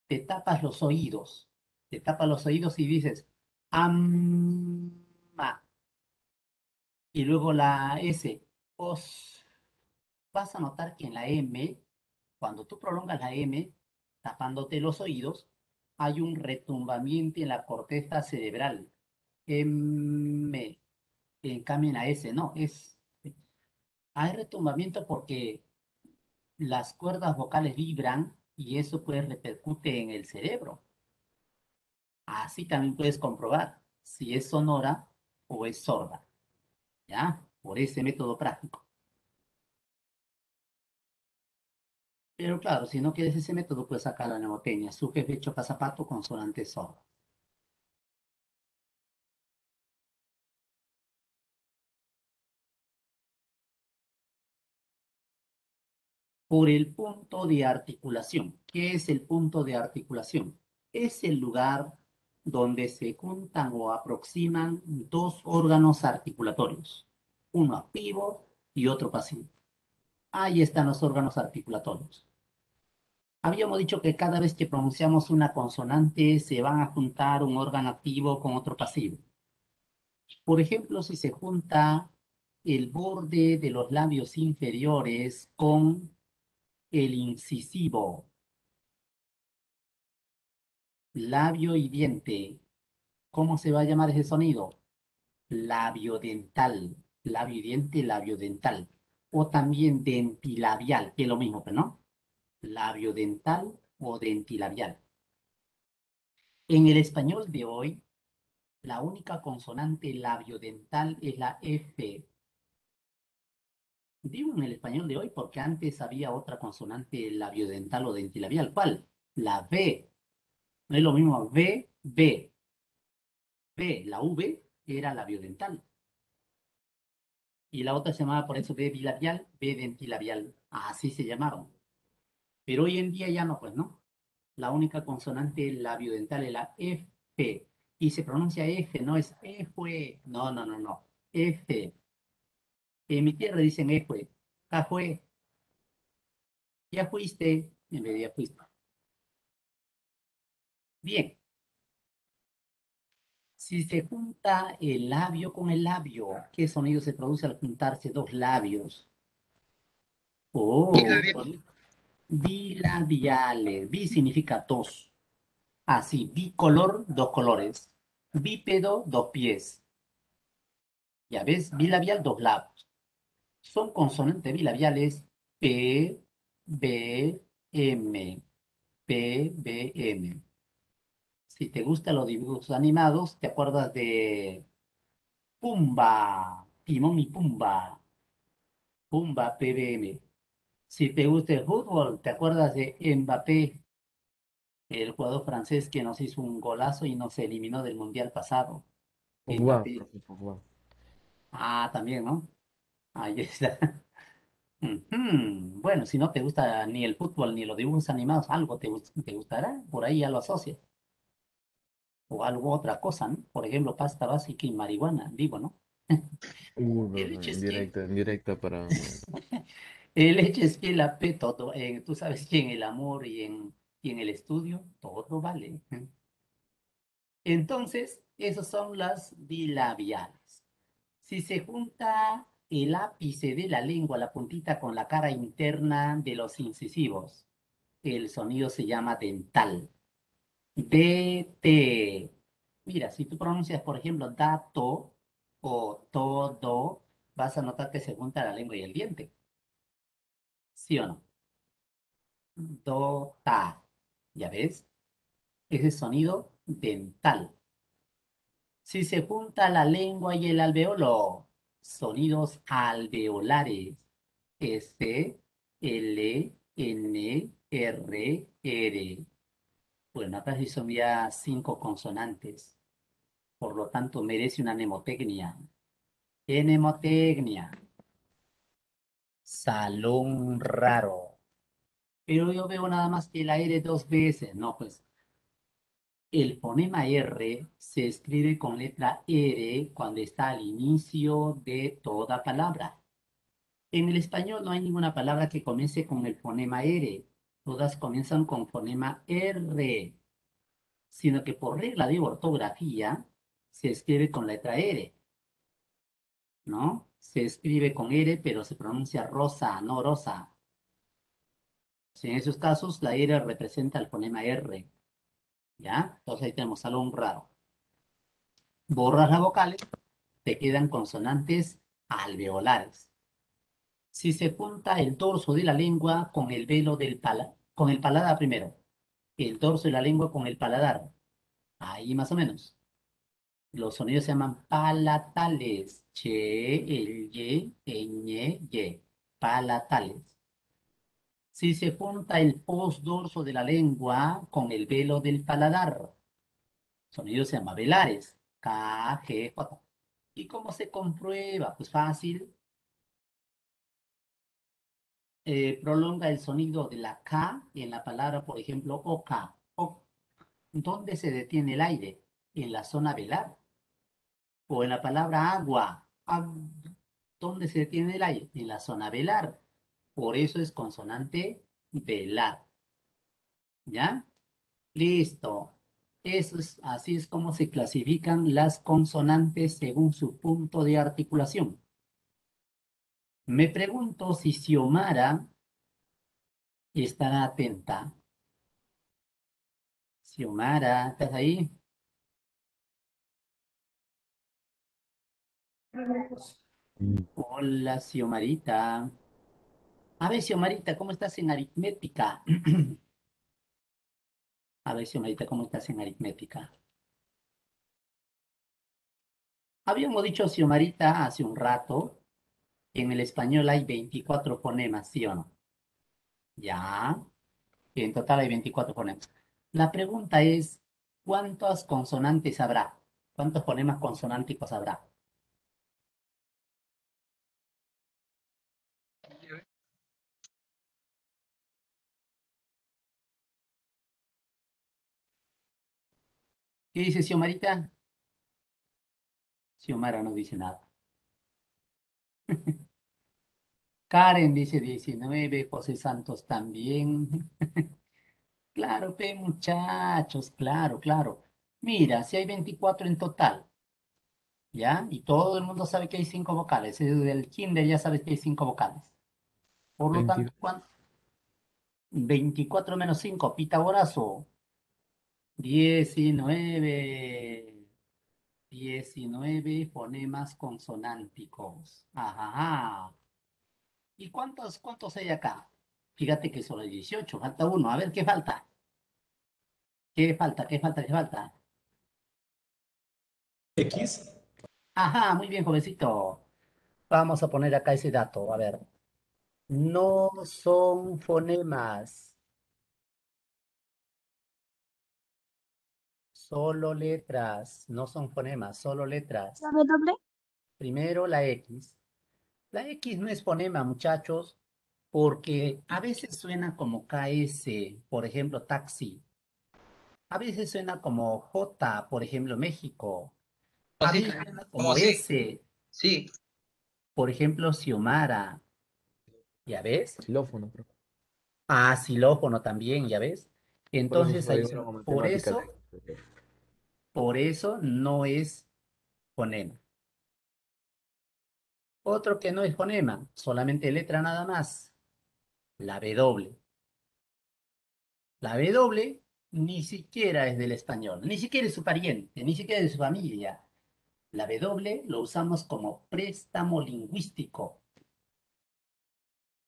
te tapas los oídos. Te tapas los oídos y dices ama. Y luego la S, os. Vas a notar que en la M, cuando tú prolongas la M, tapándote los oídos, hay un retumbamiento en la corteza cerebral. M. En cambio, en la S, no, hay retumbamiento porque las cuerdas vocales vibran y eso pues repercute en el cerebro. Así también puedes comprobar si es sonora o es sorda, ¿ya? Por ese método práctico. Pero claro, si no quieres ese método, puedes sacar la mnemotecnia. Su jefe choca zapato, consonante sorda. Por el punto de articulación. ¿Qué es el punto de articulación? Es el lugar donde se juntan o aproximan dos órganos articulatorios, uno activo y otro pasivo. Ahí están los órganos articulatorios. Habíamos dicho que cada vez que pronunciamos una consonante se van a juntar un órgano activo con otro pasivo. Por ejemplo, si se junta el borde de los labios inferiores con el incisivo, labio y diente, ¿cómo se va a llamar ese sonido? Labiodental, labio y diente, labiodental. O también dentilabial, que es lo mismo, pero no. Labiodental o dentilabial. En el español de hoy, la única consonante labiodental es la F. Digo en el español de hoy porque antes había otra consonante labiodental o dentilabial. ¿Cuál? La V. No es lo mismo V, V. V, la V era labiodental. Y la otra se llamaba por eso B bilabial, B dentilabial. Así se llamaron. Pero hoy en día ya no, pues no. La única consonante labiodental es la F. Y se pronuncia F, no es F. No, no, no, no. F. En mi tierra dicen F. Ya fue. Ya fuiste. En vez de ya fuiste. Bien. Si se junta el labio con el labio, ¿qué sonido se produce al juntarse dos labios? Oh, Bilabial. bilabiales. Bi significa dos. Así, bicolor, dos colores. Bípedo, dos pies. Ya ves, bilabial, dos labios. Son consonantes bilabiales P, B, M. P, B, M. Si te gustan los dibujos animados, te acuerdas de Pumba, Timón y Pumba, Pumba, PBM. Si te gusta el fútbol, te acuerdas de Mbappé, el jugador francés que nos hizo un golazo y nos eliminó del mundial pasado. Pogba, Mbappé. profe, Pogba. Ah, también, ¿no? Ahí está. Ujú. Bueno, si no te gusta ni el fútbol ni los dibujos animados, algo te gustará, por ahí ya lo asocias. O algo otra cosa, ¿no? Por ejemplo, pasta básica y marihuana, digo, ¿no? El hecho Profe, es que, en directa para... el hecho es que la P, todo, tú sabes que en el amor y en el estudio, todo vale. Entonces, esos son las bilabiales. Si se junta el ápice de la lengua, la puntita con la cara interna de los incisivos, el sonido se llama dental. DT. Mira, si tú pronuncias, por ejemplo, dato o todo, vas a notar que se junta la lengua y el diente. ¿Sí o no? Dota. ¿Ya ves? Ese es sonido dental. Si se junta la lengua y el alveolo, sonidos alveolares. S, L, N, R, R. Bueno, acá sí son ya 5 consonantes. Por lo tanto, merece una mnemotecnia. Mnemotecnia. Salón raro. Pero yo veo nada más que la R dos veces. No, pues el fonema R se escribe con letra R cuando está al inicio de toda palabra. En el español no hay ninguna palabra que comience con el fonema R. Todas comienzan con fonema R, sino que por regla de ortografía se escribe con letra R, ¿no? Se escribe con R, pero se pronuncia rosa, no rosa. En esos casos, la R representa el fonema R, ¿ya? Entonces ahí tenemos algo raro. Borras las vocales, te quedan consonantes alveolares. Si se junta el dorso de la lengua con el velo del con el paladar primero, el dorso de la lengua con el paladar, ahí más o menos. Los sonidos se llaman palatales. Che, el ye, el ñe, ye. Palatales. Si se junta el postdorso de la lengua con el velo del paladar, sonido se llama velares. K, G, J. ¿Y cómo se comprueba? Pues fácil. Prolonga el sonido de la K en la palabra, por ejemplo, oca. ¿Dónde se detiene el aire? En la zona velar. O en la palabra agua. ¿Dónde se detiene el aire? En la zona velar. Por eso es consonante velar. ¿Ya? Listo. Así es como se clasifican las consonantes según su punto de articulación. Me pregunto si Xiomara estará atenta. Xiomara, ¿estás ahí? Hola, Xiomarita. A ver, Xiomarita, ¿cómo estás en aritmética? A ver, Xiomarita, ¿cómo estás en aritmética? Habíamos dicho, Xiomarita, hace un rato, en el español hay 24 fonemas, ¿sí o no? Ya, en total hay 24 fonemas. La pregunta es, ¿cuántas consonantes habrá? ¿Cuántos fonemas consonánticos habrá? ¿Qué dice Xiomarita? Xiomara no dice nada. Karen dice 19, José Santos también. Claro, pe, muchachos, claro, claro. Mira, si hay 24 en total, ¿ya? Y todo el mundo sabe que hay 5 vocales. Desde el kinder ya sabes que hay 5 vocales. Por lo 22. tanto, 24 menos 5, Pitagorazo. 19. 19 fonemas consonánticos. Ajá. ¿Y cuántos hay acá? Fíjate que solo hay 18, falta uno. A ver, ¿qué falta? ¿Qué falta? ¿Qué falta? ¿Qué falta? X. Ajá, muy bien, jovencito. Vamos a poner acá ese dato. A ver. No son fonemas, solo letras. No son fonemas, solo letras. ¿La W? Primero la X. La X no es fonema, muchachos, porque a veces suena como KS, por ejemplo, taxi. A veces suena como J, por ejemplo, México. O A sí, veces suena como como sí, S, sí. por ejemplo, Xiomara. ¿Ya ves? Xilófono, creo. Ah, xilófono también, ¿ya ves? Por eso Entonces, se lo ahí, llevaron a por matemáticas. eso, por eso no es fonema. Otro que no es fonema, solamente letra nada más, la W. La W ni siquiera es del español, ni siquiera es su pariente, ni siquiera es de su familia. La W lo usamos como préstamo lingüístico.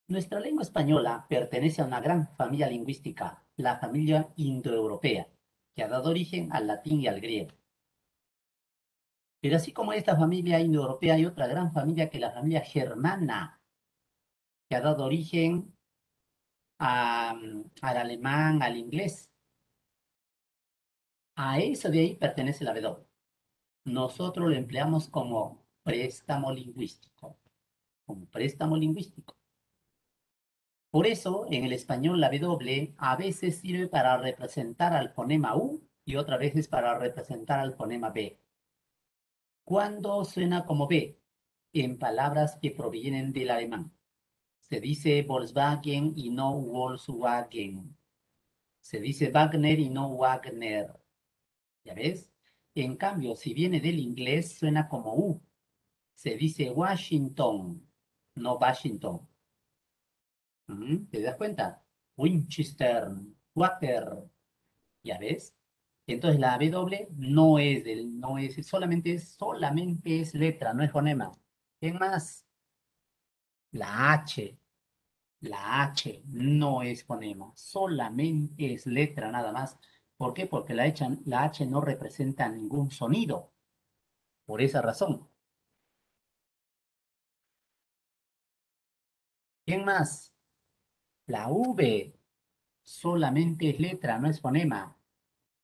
Nuestra lengua española pertenece a una gran familia lingüística, la familia indoeuropea, que ha dado origen al latín y al griego. Pero así como esta familia indoeuropea, hay otra gran familia que es la familia germana, que ha dado origen al alemán, al inglés. A eso de ahí pertenece la W. Nosotros lo empleamos como préstamo lingüístico, como préstamo lingüístico. Por eso, en el español, la W a veces sirve para representar al fonema U y otras veces para representar al fonema B. ¿Cuándo suena como B? En palabras que provienen del alemán. Se dice Volkswagen y no Volkswagen. Se dice Wagner y no Wagner. ¿Ya ves? En cambio, si viene del inglés, suena como U. Se dice Washington, no Washington. ¿Te das cuenta? Winchester, Water. ¿Ya ves? Entonces la W no es, solamente es letra, no es fonema. ¿Qué más? La H. La H no es fonema, solamente es letra nada más. ¿Por qué? Porque la H no representa ningún sonido. Por esa razón. ¿Quién más? La V solamente es letra, no es fonema.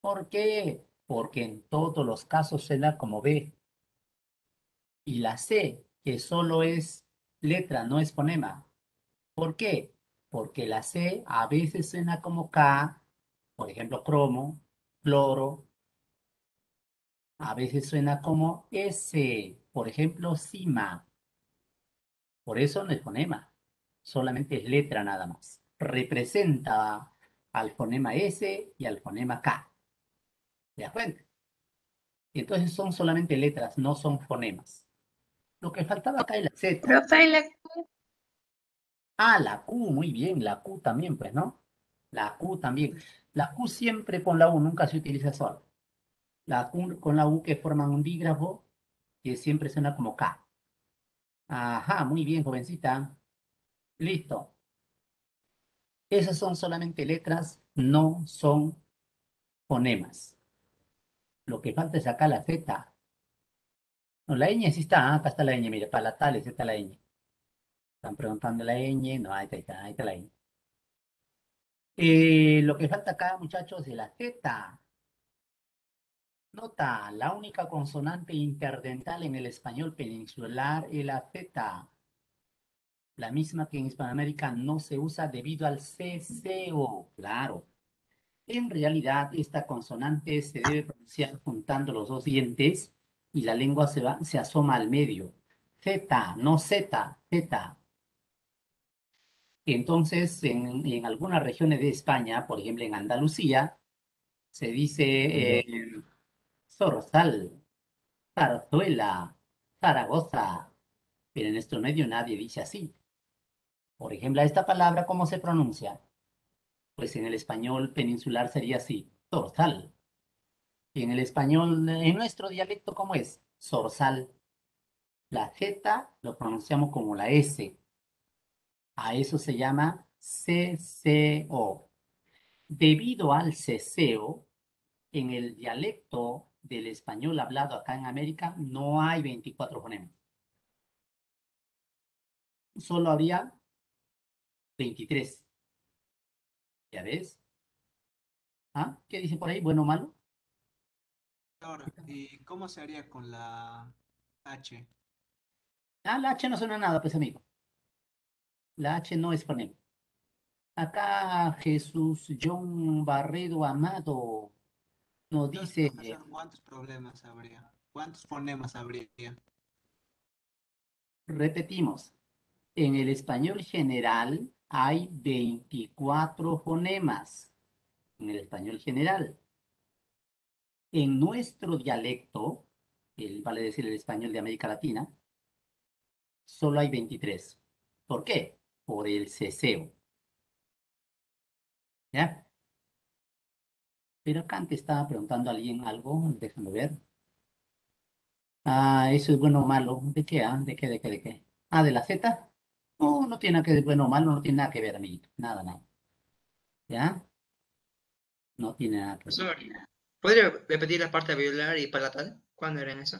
¿Por qué? Porque en todos los casos suena como B. Y la C, que solo es letra, no es fonema. ¿Por qué? Porque la C a veces suena como K, por ejemplo, cromo, cloro, a veces suena como S, por ejemplo, cima. Por eso no es fonema, solamente es letra nada más. Representa al fonema S y al fonema K. ¿Te das cuenta? Entonces son solamente letras, no son fonemas. Lo que faltaba acá es la Z. Profe, Ah, la Q, muy bien, la Q también, pues, ¿no? La Q también. La Q siempre con la U, nunca se utiliza sola. La Q con la U que forman un dígrafo que siempre suena como K. Ajá, muy bien, jovencita. Listo. Esas son solamente letras, no son fonemas. Lo que falta es acá la Z. No, la ñ sí está, acá está la ñ, mire, palatales está la ñ. Están preguntando la ñ, no, ahí está la ñ. Lo que falta acá, muchachos, es la Z. Nota, la única consonante interdental en el español peninsular es la Z, la misma que en Hispanoamérica no se usa debido al ceseo, claro. En realidad, esta consonante se debe pronunciar juntando los dos dientes y la lengua se asoma al medio. Z, no Z, Z. Entonces, en algunas regiones de España, por ejemplo en Andalucía, se dice Zorzal, Zarzuela, Zaragoza, pero en nuestro medio nadie dice así. Por ejemplo, esta palabra, ¿cómo se pronuncia? Pues en el español peninsular sería así, torsal. Y en el español, en nuestro dialecto, ¿cómo es? Zorzal. La Z lo pronunciamos como la S. A eso se llama cco. Debido al ceseo, en el dialecto del español hablado acá en América no hay 24 fonemas. Solo había 23. ¿Ya ves? ¿Ah? ¿Qué dice por ahí? ¿Bueno o malo? Ahora, ¿y cómo se haría con la H? Ah, la H no suena nada, pues amigo. La H no es fonema. Acá Jesús John Barredo Amado nos Entonces, dice, profesor, ¿cuántos problemas habría? ¿Cuántos fonemas habría? repetimos, en el español general hay 24 fonemas. En el español general. En nuestro dialecto, vale decir el español de América Latina, solo hay 23. ¿Por qué? Por el ceseo. ¿Ya? Pero acá antes estaba preguntando a alguien algo, déjame ver. Ah, eso es bueno o malo. ¿De qué? Ah? ¿De qué? ¿De qué? ¿De qué? Ah, ¿de la Z? No, no tiene nada que ver, bueno o malo, no tiene nada que ver, amiguito. Nada, nada. ¿Ya? No tiene nada que ver. Profesor, ¿podría repetir la parte alveolar y palatal? ¿Cuándo eran eso?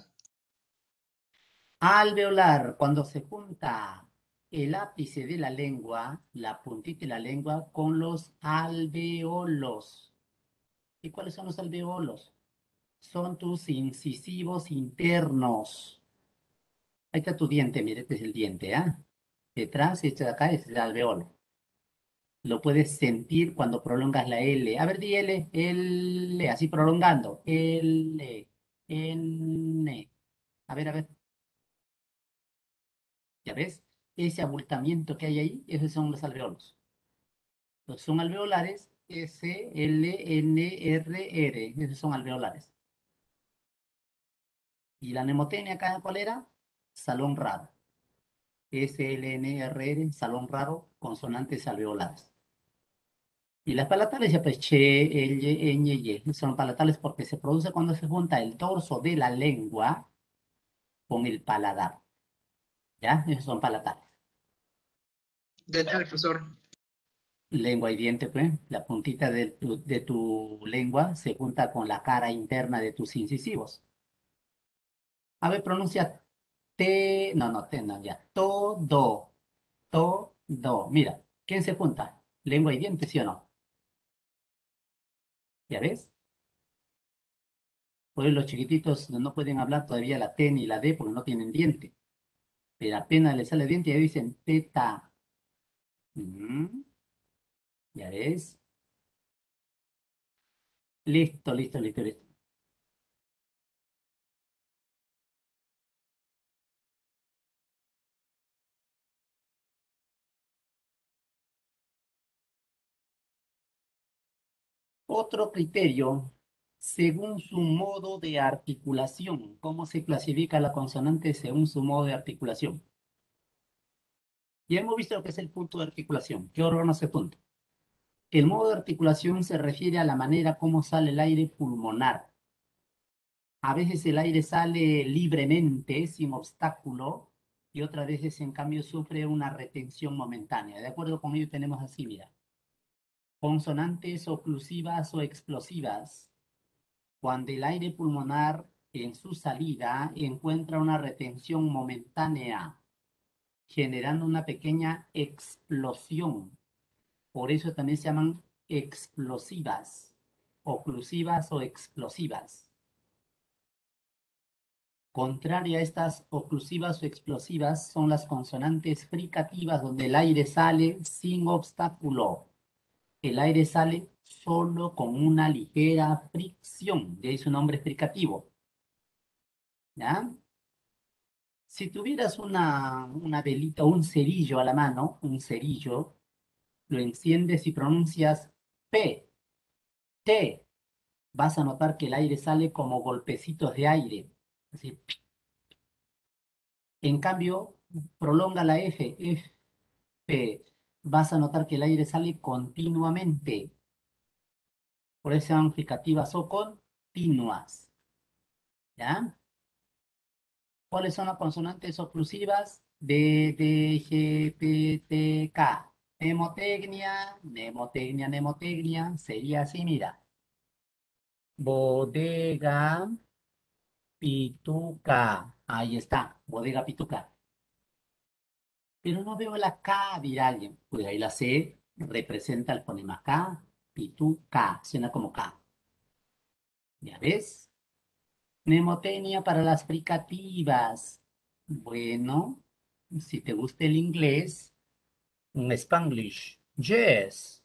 Alveolar, cuando se junta el ápice de la lengua, la puntita de la lengua, con los alveolos. ¿Y cuáles son los alveolos? Son tus incisivos internos. Ahí está tu diente, mire, este es el diente, ¿ah? Detrás, este de acá es el alveolo. Lo puedes sentir cuando prolongas la L. A ver, di L, L, así prolongando. L, N. A ver, ¿ya ves? Ese abultamiento que hay ahí, esos son los alveolos. Los son alveolares, S, L, N, R, R. Esos son alveolares. ¿Y la mnemotecnia acá cuál era? Salón raro. S, L, N, R, R, salón raro, consonantes alveolares. Y las palatales ya pues che, L, Ñ, Y. Son palatales porque se produce cuando se junta el dorso de la lengua con el paladar. ¿Ya? Esos son palatales. Detal, profesor. Lengua y diente, pues, la puntita de tu lengua se junta con la cara interna de tus incisivos. A ver, pronuncia T, no, no, T, no, ya. Todo, todo. Mira, ¿quién se junta? Lengua y diente, ¿sí o no? ¿Ya ves? Pues los chiquititos no pueden hablar todavía la T ni la D porque no tienen diente. Pero apenas les sale diente y dicen teta. Mm, ¿ya ves? Listo, listo, listo, listo. Otro criterio, según su modo de articulación. ¿Cómo se clasifica la consonante según su modo de articulación? Ya hemos visto lo que es el punto de articulación. ¿Qué órgano se punto? El modo de articulación se refiere a la manera como sale el aire pulmonar. A veces el aire sale libremente, sin obstáculo, y otras veces, en cambio, sufre una retención momentánea. De acuerdo con ello tenemos así, mira. Consonantes oclusivas o explosivas. Cuando el aire pulmonar en su salida encuentra una retención momentánea, generando una pequeña explosión. Por eso también se llaman explosivas, oclusivas o explosivas. Contraria a estas oclusivas o explosivas son las consonantes fricativas, donde el aire sale sin obstáculo. El aire sale solo con una ligera fricción, de ahí su nombre fricativo. ¿Ya? Si tuvieras una velita o un cerillo a la mano, un cerillo, lo enciendes y pronuncias P, T, vas a notar que el aire sale como golpecitos de aire. Así. En cambio, prolonga la F, F, vas a notar que el aire sale continuamente. Por eso se llaman fricativas o continuas. ¿Ya? ¿Cuáles son las consonantes oclusivas? D, D, G, P, T, K. Mnemotecnia, mnemotecnia, mnemotecnia. Sería así, mira. Bodega, pituca. Ahí está, bodega, pituca. Pero no veo la K, dirá alguien. Pues ahí la C representa el fonema K, pituca. Suena como K. ¿Ya ves? Mnemotecnia para las fricativas. Bueno, si te gusta el inglés, un Spanglish. Yes.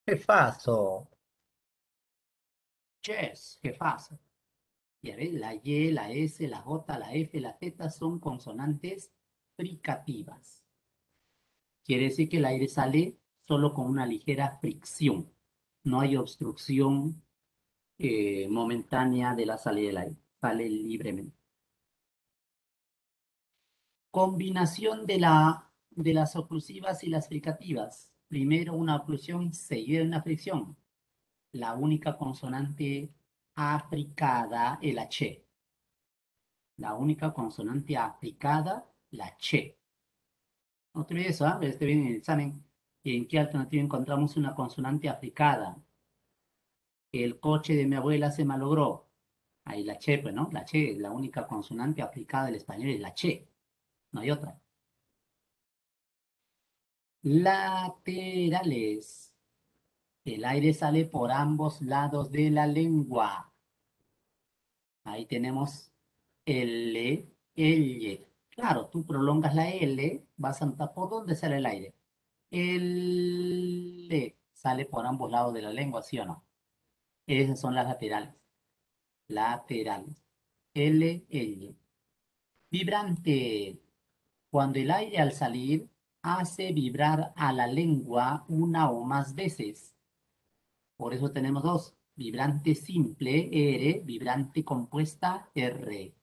¿Qué faso? Yes. ¿Qué faso? Ya ves, la Y, la S, la J, la F, la Z son consonantes fricativas. Quiere decir que el aire sale solo con una ligera fricción. No hay obstrucción momentánea de la salida del aire. Sale libremente. Combinación de las oclusivas y las fricativas. Primero una oclusión seguida de una fricción. La única consonante africada, el H. La única consonante africada, la Ch. No te olvides eso, ¿ah? Este viene en el examen. ¿En qué alternativa encontramos una consonante africada? El coche de mi abuela se malogró. Ahí la Che, pues, ¿no? La Che, la única consonante aplicada del español es la Che. No hay otra. Laterales. El aire sale por ambos lados de la lengua. Ahí tenemos L, L. Claro, tú prolongas la L, vas a notar por dónde sale el aire. L sale por ambos lados de la lengua, ¿sí o no? Esas son las laterales. Laterales. L, L. Vibrante. Cuando el aire al salir hace vibrar a la lengua una o más veces. Por eso tenemos dos. Vibrante simple, R, vibrante compuesta, R.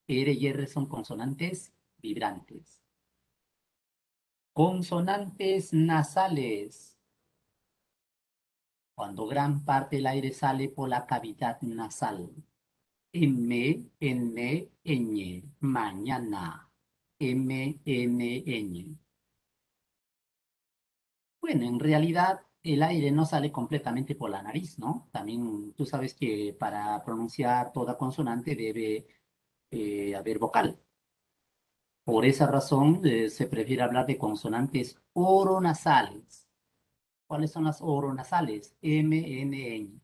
R y R son consonantes vibrantes. Consonantes nasales. Cuando gran parte del aire sale por la cavidad nasal. M, N, ñ. Mañana. M, N, ñ. Bueno, en realidad el aire no sale completamente por la nariz, ¿no? También tú sabes que para pronunciar toda consonante debe haber vocal. Por esa razón se prefiere hablar de consonantes oronasales. ¿Cuáles son las oronasales? M, N, Ñ.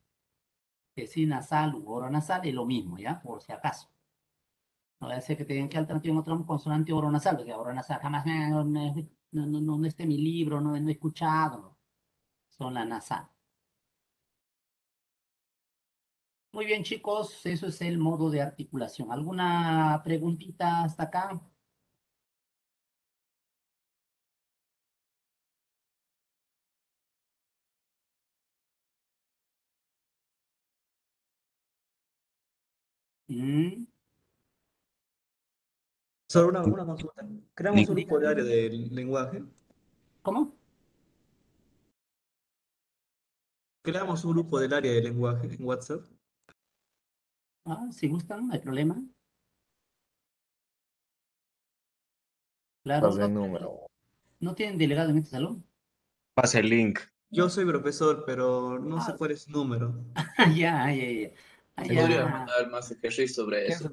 Decir nasal u oronasal es lo mismo, ¿ya? Por si acaso. No vaya a ser que tengan que alternativa en otra consonante oronasal, porque oronasal jamás no está en mi libro, no he escuchado. ¿No? Son la nasal. Muy bien, chicos, eso es el modo de articulación. ¿Alguna preguntita hasta acá? Mm, Solo una consulta. ¿Creamos un grupo de área del lenguaje? ¿Cómo? ¿Creamos un grupo del área del lenguaje en WhatsApp? Ah, si gustan, no hay problema. Claro, Pasa el número. ¿no tienen delegado en este salón? Pasa el link. Yo soy profesor, pero no sé Ah, cuál es su número. ya, ya, ya. Ah, Podría ya. mandar más ejercicio sobre eso.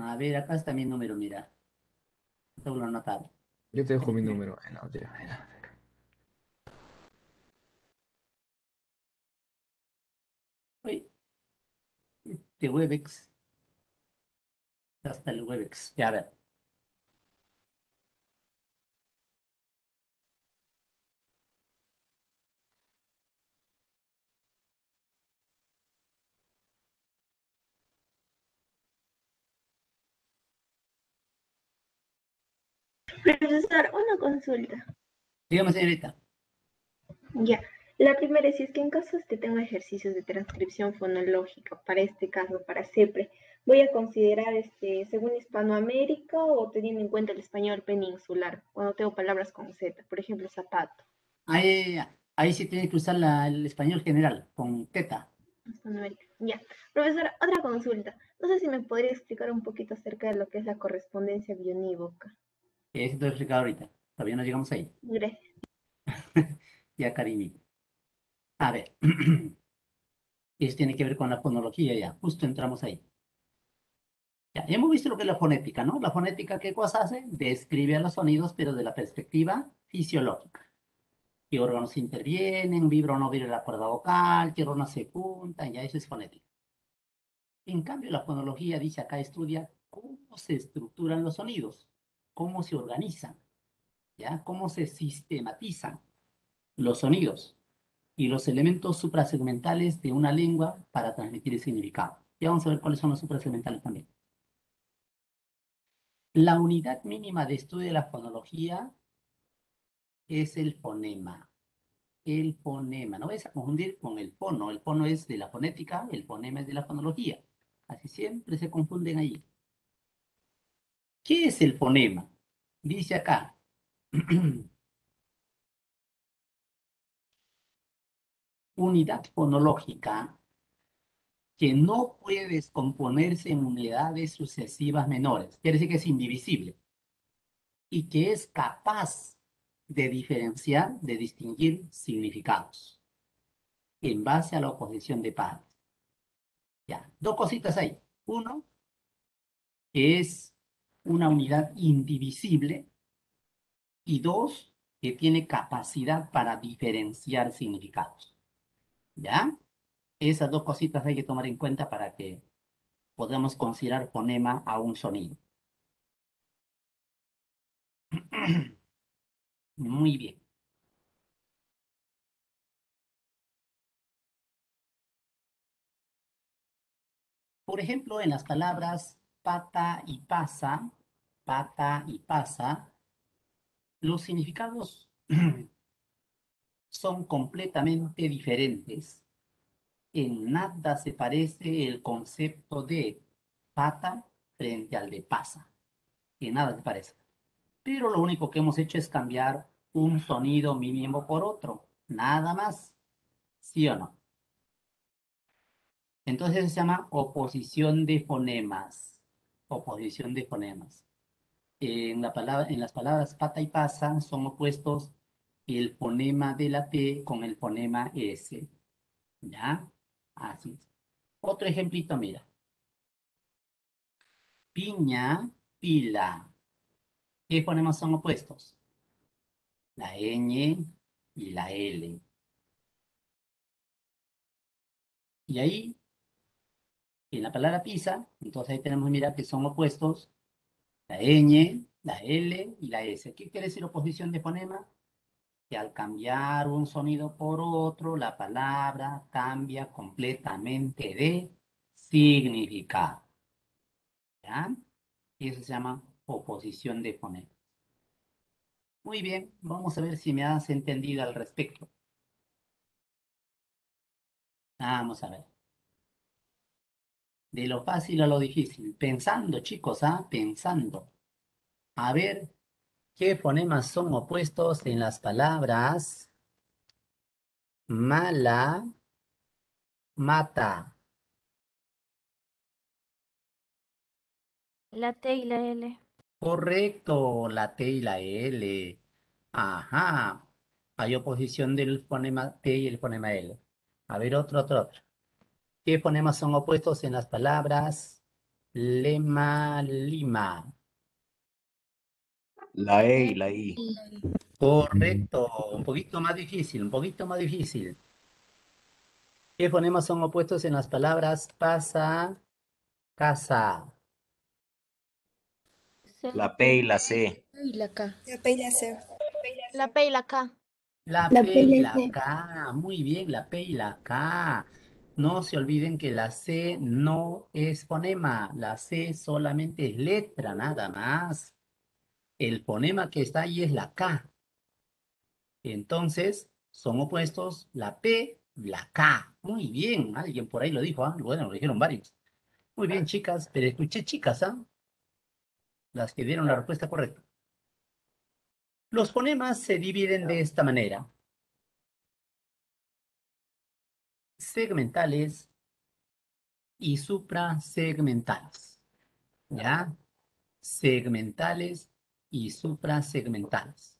A ver, acá está mi número, mira. Tengo lo anotado. Yo te dejo mi número. No, ya. Uy, de Webex. Hasta el Webex. Ya, a ver. Profesor, una consulta. Dígame, señorita. Ya. La primera es si es que en caso de que tenga ejercicios de transcripción fonológica, para este caso, para CEPRE, voy a considerar según Hispanoamérica o teniendo en cuenta el español peninsular, cuando tengo palabras con Z, por ejemplo, zapato, Ahí sí tiene que usar el español general, con teta. Hispanoamérica. Ya. Profesora, otra consulta. No sé si me podría explicar un poquito acerca de lo que es la correspondencia bionívoca. Eso te voy a explicar ahorita. Todavía no llegamos ahí. Gracias. Ya, cariñito. A ver. Eso tiene que ver con la fonología ya. Justo entramos ahí. Ya, hemos visto lo que es la fonética, ¿no? La fonética, ¿qué cosa hace? Describe a los sonidos, pero de la perspectiva fisiológica. ¿Qué órganos intervienen? ¿Vibra o no vibra la cuerda vocal? ¿Qué órganos se juntan? Ya, eso es fonética. En cambio, la fonología dice acá, estudia cómo se estructuran los sonidos, cómo se organizan, ¿ya? Cómo se sistematizan los sonidos y los elementos suprasegmentales de una lengua para transmitir el significado. Ya vamos a ver cuáles son los suprasegmentales también. La unidad mínima de estudio de la fonología es el fonema. El fonema. No vayas a confundir con el fono. El fono es de la fonética, el fonema es de la fonología. Así siempre se confunden ahí. ¿Qué es el fonema? Dice acá. Unidad fonológica que no puede descomponerse en unidades sucesivas menores. Quiere decir que es indivisible. Y que es capaz de diferenciar, de distinguir significados en base a la oposición de pares. Ya, dos cositas ahí. Uno, que es una unidad indivisible. Y dos, que tiene capacidad para diferenciar significados. ¿Ya? Esas dos cositas hay que tomar en cuenta para que podamos considerar fonema a un sonido. Muy bien. Por ejemplo, en las palabras pata y pasa, los significados son completamente diferentes. En nada se parece el concepto de pata frente al de pasa. En nada se parece. Pero lo único que hemos hecho es cambiar un sonido mínimo por otro. Nada más. ¿Sí o no? Entonces se llama oposición de fonemas. Oposición de fonemas. En las palabras pata y pasa son opuestos el fonema de la T con el fonema S. ¿Ya? Así es. Otro ejemplito, mira. Piña, pila. ¿Qué fonemas son opuestos? La ñ y la L. Y ahí, en la palabra pizza, entonces ahí tenemos, mira, que son opuestos la ñ, la L y la S. ¿Qué quiere decir oposición de fonema? Que al cambiar un sonido por otro, la palabra cambia completamente de significado. ¿Ya? Y eso se llama oposición de fonema. Muy bien, vamos a ver si me has entendido al respecto. Vamos a ver. De lo fácil a lo difícil. Pensando, chicos, ¿ah? Pensando. A ver, ¿qué fonemas son opuestos en las palabras mala, mata? La T y la L. Correcto, la T y la L. Ajá. Hay oposición del fonema T y el fonema L. A ver, otro. ¿Qué fonemas son opuestos en las palabras lema, lima? La E y la I. Correcto. Un poquito más difícil, un poquito más difícil. ¿Qué fonemas son opuestos en las palabras pasa, casa? La P y la C. Y la K. La P y la C. La P y la K. La La P y la PLC. K. Muy bien, la P y la K. No se olviden que la C no es fonema. La C solamente es letra, nada más. El fonema que está ahí es la K. Entonces, son opuestos la P y la K. Muy bien, alguien por ahí lo dijo, ¿ah? Bueno, lo dijeron varios. Muy bien, chicas, pero escuché chicas, ¿ah? Las que dieron la respuesta correcta. Los fonemas se dividen de esta manera. Segmentales y suprasegmentales. ¿Ya? Segmentales y suprasegmentales.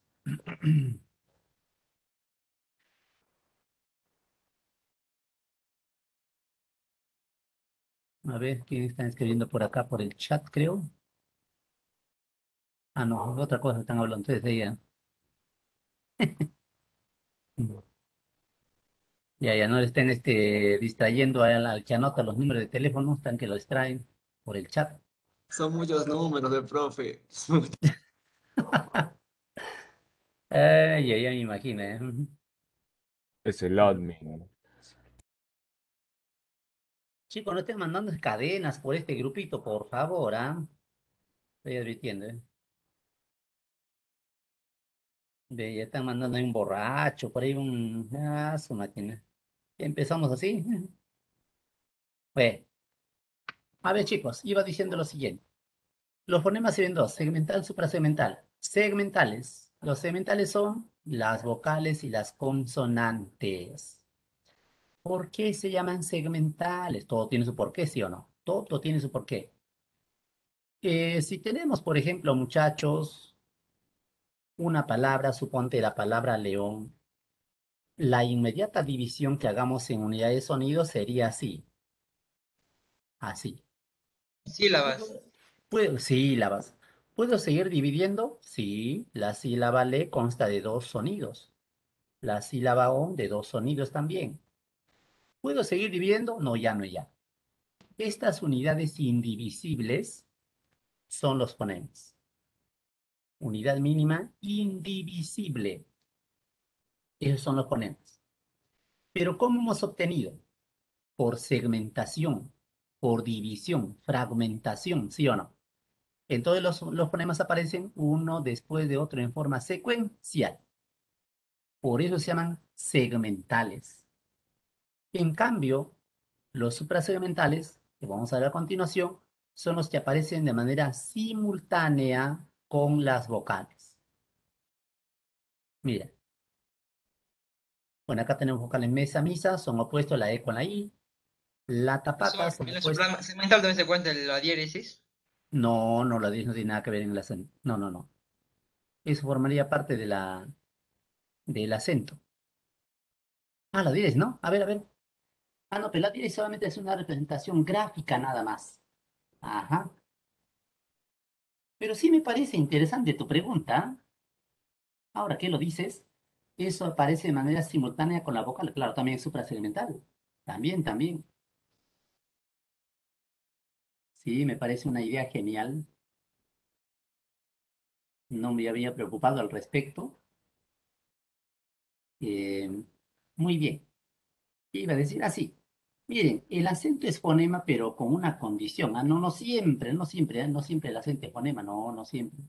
A ver, ¿quién está escribiendo por acá, por el chat, creo? Ah, no, otra cosa están hablando ustedes de ella. Ya, no le estén distrayendo al que anota los números de teléfono, están que lo distraen por el chat. Son muchos números de profe. Ya me imagino, ¿eh? Es el admin. Chicos, no estén mandando cadenas por este grupito, por favor, ¿ah? Estoy advirtiendo, ¿eh? Ya están mandando ahí un borracho, por ahí un... Ah, su máquina. Empezamos así. Bueno, a ver, chicos, iba diciendo lo siguiente. Los fonemas se ven dos, segmental, suprasegmental. Segmentales. Los segmentales son las vocales y las consonantes. ¿Por qué se llaman segmentales? Todo tiene su porqué, ¿sí o no? Todo tiene su porqué. Si tenemos, por ejemplo, muchachos, una palabra, suponte la palabra león, la inmediata división que hagamos en unidades de sonido sería así. Así. Sílabas. Sílabas. ¿Puedo seguir dividiendo? Sí, la sílaba le consta de dos sonidos. La sílaba on de dos sonidos también. ¿Puedo seguir dividiendo? No, ya no, ya. Estas unidades indivisibles son los fonemas. Unidad mínima indivisible. Esos son los fonemas. Pero ¿cómo hemos obtenido? Por segmentación, por división, fragmentación, ¿sí o no? Entonces los fonemas aparecen uno después de otro en forma secuencial. Por eso se llaman segmentales. En cambio, los suprasegmentales, que vamos a ver a continuación, son los que aparecen de manera simultánea con las vocales. Mira. Bueno, acá tenemos vocales mesa, misa, son opuestos la E con la I. La tapata son En la opuestos. segmental también se cuenta la diéresis. No, no, la 10 no tiene nada que ver en el acento. No, no, no. Eso formaría parte del acento. Ah, la 10, ¿no? A ver. Ah, no, pero la 10 solamente es una representación gráfica nada más. Ajá. Pero sí me parece interesante tu pregunta. Ahora que lo dices, eso aparece de manera simultánea con la vocal. Claro, también es suprasegmental. También. Sí, me parece una idea genial. No me había preocupado al respecto. Eh, Muy bien. Iba a decir así. Miren, el acento es fonema, pero con una condición. Ah, no siempre, no siempre el acento es fonema, no siempre.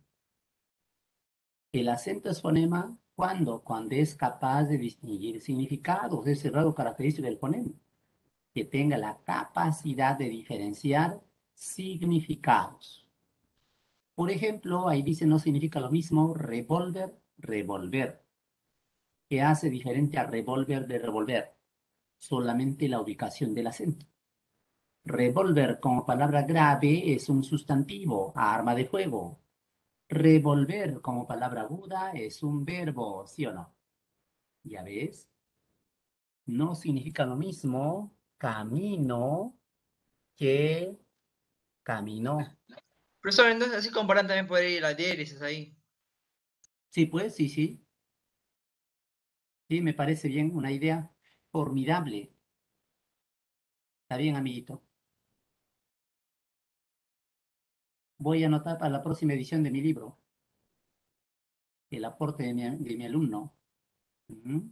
El acento es fonema cuando es capaz de distinguir significados, ese rasgo característico del fonema, que tenga la capacidad de diferenciar significados. Por ejemplo, ahí dice no significa lo mismo revólver, revolver. ¿Qué hace diferente a revólver de revolver? Solamente la ubicación del acento. Revólver como palabra grave es un sustantivo, arma de fuego. Revolver como palabra aguda es un verbo, ¿sí o no? ¿Ya ves? No significa lo mismo camino que caminó. Profesor, entonces así comparan también puede ir la diéresis ahí. Sí, pues, sí. Sí, me parece bien, una idea formidable. Está bien, amiguito. Voy a anotar para la próxima edición de mi libro el aporte de mi alumno. Ujú.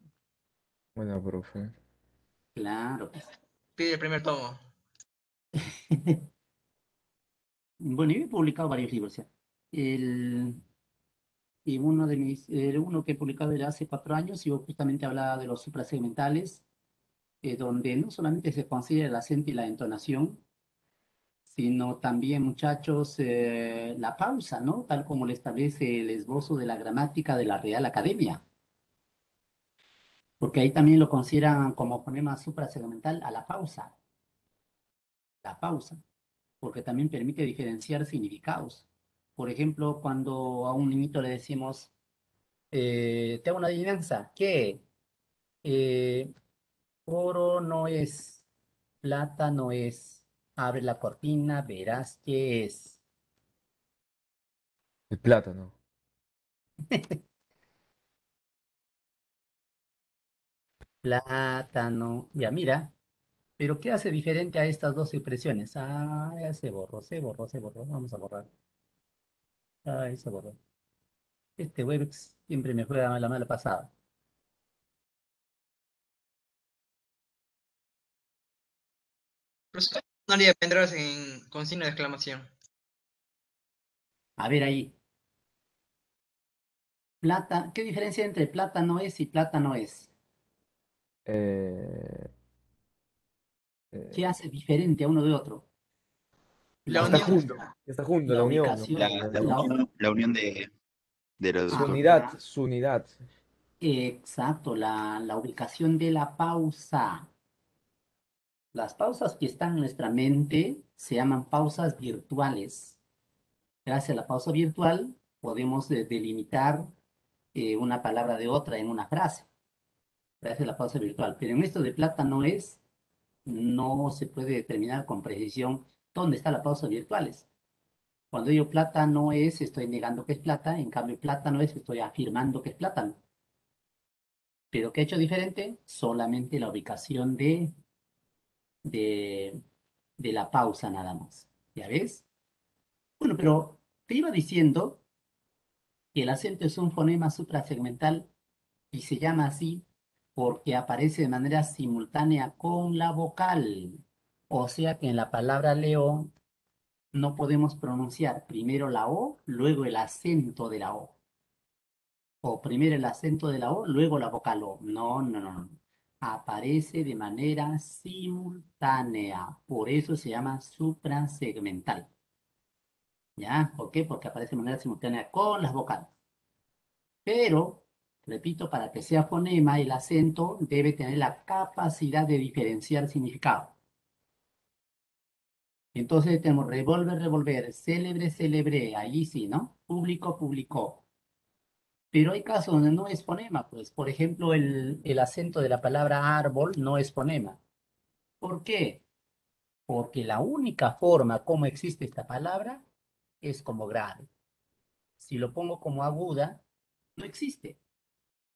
Bueno, profe. Claro. Pide el primer tomo. Bueno, yo he publicado varios libros ya. Y uno que he publicado era hace 4 años, y yo justamente hablaba de los suprasegmentales, donde no solamente se considera el acento y la entonación, sino también, muchachos, la pausa, ¿no? Tal como lo establece el esbozo de la gramática de la Real Academia, porque ahí también lo consideran como fonema suprasegmental a la pausa, porque también permite diferenciar significados. Por ejemplo, cuando a un niñito le decimos, te hago una adivinanza, ¿qué? Eh, oro no es, plata no es, abre la cortina, verás qué es. El plátano. Plátano, ya mira, pero ¿qué hace diferente a estas dos expresiones? Ah, ya se borró, se borró, se borró, vamos a borrar. Ay, se borró. Este Webex siempre me juega la mala pasada. Profesor, no haría vendrás con signo de exclamación. A ver ahí, plata, ¿qué diferencia entre plátano es y plátano es? Eh, ¿Qué eh, hace diferente a uno de otro? La La está unión. junto. ubicación, Está junto, la la unión. ubicación, La unión de los Su dos. unidad, ajá, su unidad. exacto, la ubicación de la pausa. Las pausas que están en nuestra mente se llaman pausas virtuales. Gracias a la pausa virtual podemos delimitar una palabra de otra en una frase. Gracias a la pausa virtual. Pero en esto de plata no se puede determinar con precisión dónde está la pausa virtuales. Cuando digo plata no es, estoy negando que es plata. En cambio, plata no es, estoy afirmando que es plátano. Pero ¿qué he hecho diferente? Solamente la ubicación de, de la pausa nada más. ¿Ya ves? Bueno, pero te iba diciendo que el acento es un fonema suprasegmental y se llama así porque aparece de manera simultánea con la vocal. O sea que en la palabra león no podemos pronunciar primero la O, luego el acento de la O. O primero el acento de la O, luego la vocal O. No, no, no, no. Aparece de manera simultánea. Por eso se llama suprasegmental. ¿Ya? ¿Por qué? Porque aparece de manera simultánea con las vocales. Pero, repito, para que sea fonema, el acento debe tener la capacidad de diferenciar significado. Entonces tenemos revolver, revolver, célebre, celebré, ahí sí, ¿no? Público, publicó. Pero hay casos donde no es fonema, pues, por ejemplo, el acento de la palabra árbol no es fonema. ¿Por qué? Porque la única forma como existe esta palabra es como grave. Si lo pongo como aguda, no existe.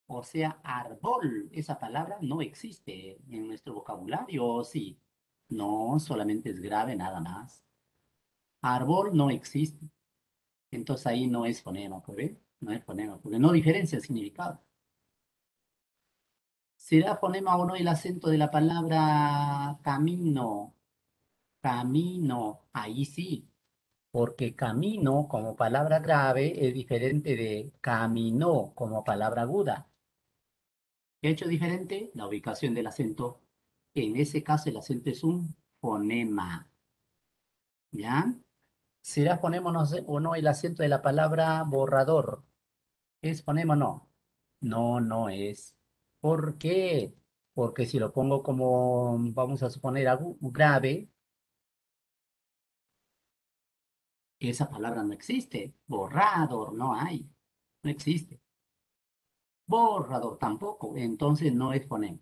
O sea, árbol, esa palabra no existe en nuestro vocabulario, ¿o sí? No, solamente es grave nada más. Árbol no existe. Entonces ahí no es fonema, ¿pues ve? No es fonema, porque no diferencia el significado. ¿Será fonema o no el acento de la palabra camino? Camino, ahí sí, porque camino como palabra grave es diferente de caminó como palabra aguda. ¿Qué ha hecho diferente? La ubicación del acento. En ese caso el acento es un fonema. ¿Ya? ¿Será fonema o no el acento de la palabra borrador? ¿Es fonema o no? No, no es. ¿Por qué? Porque si lo pongo como, vamos a suponer, grave, esa palabra no existe. Borrador, no hay. No existe. Borrador tampoco. Entonces no es fonema.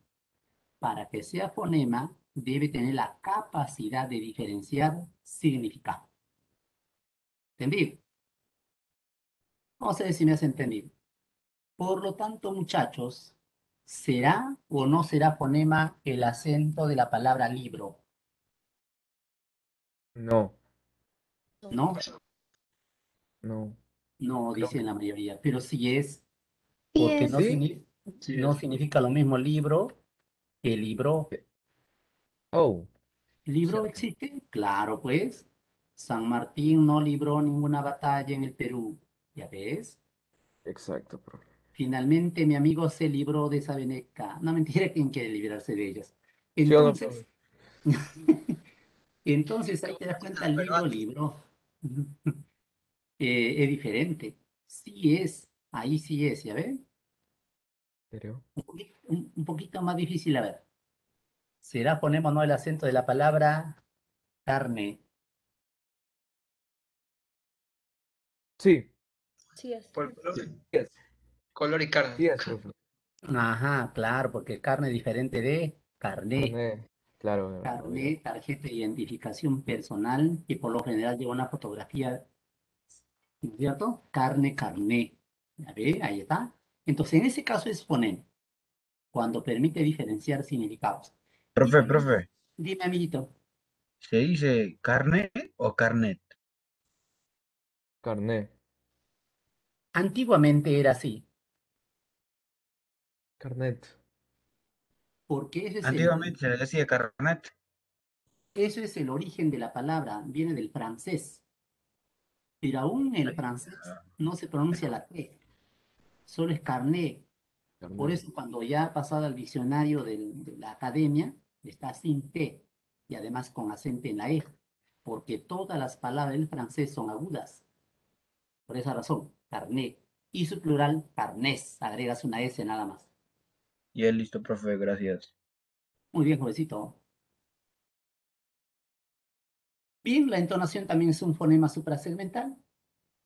Para que sea fonema, debe tener la capacidad de diferenciar significado. ¿Entendido? Vamos a ver si me has entendido. Por lo tanto, muchachos, ¿será o no será fonema el acento de la palabra libro? No, ¿No? no. No, Creo dicen que la mayoría, pero sí es, Sí porque es. sí. no significa lo mismo libro que libro. Oh, ¿Libro cierto. existe? Claro, pues. San Martín no libró ninguna batalla en el Perú. ¿Ya ves? Exacto, profe. Finalmente mi amigo se libró de esa veneca. No, mentira, ¿quién quiere librarse de ellas? ¿Sí o no, Entonces, profe? Entonces ahí te das cuenta, el libro. Es diferente. Sí es, ahí sí es, ¿ya ves? ¿Serio? Un poquito más difícil, a ver. ¿Será, ponemos no el acento de la palabra carne? Sí, Sí es. Por color, sí es. color y carne. Sí es, profe. Ajá, claro, porque carne es diferente de carné. Carné. Claro, obvio. Carné, tarjeta de identificación personal, que por lo general lleva una fotografía, ¿no es cierto? Carne, carné. ¿Ya ve? Ahí está. Entonces, en ese caso es fonema, cuando permite diferenciar significados. Profe, Dime, profe, dime, amiguito. ¿se dice carne o carnet? Carné. Antiguamente era así, Carnet. porque Antiguamente se le decía carnet. eso es el origen de la palabra, viene del francés, pero aún el francés no se pronuncia la T, solo es carné. Por Carné. eso cuando ya ha pasado al diccionario de la academia, está sin T y además con acento en la E, porque todas las palabras del francés son agudas. Por esa razón, carné. Y su plural, carnés, agregas una S nada más. Y es listo, profe, gracias. Muy bien, jovencito. Bien, la entonación también es un fonema suprasegmental,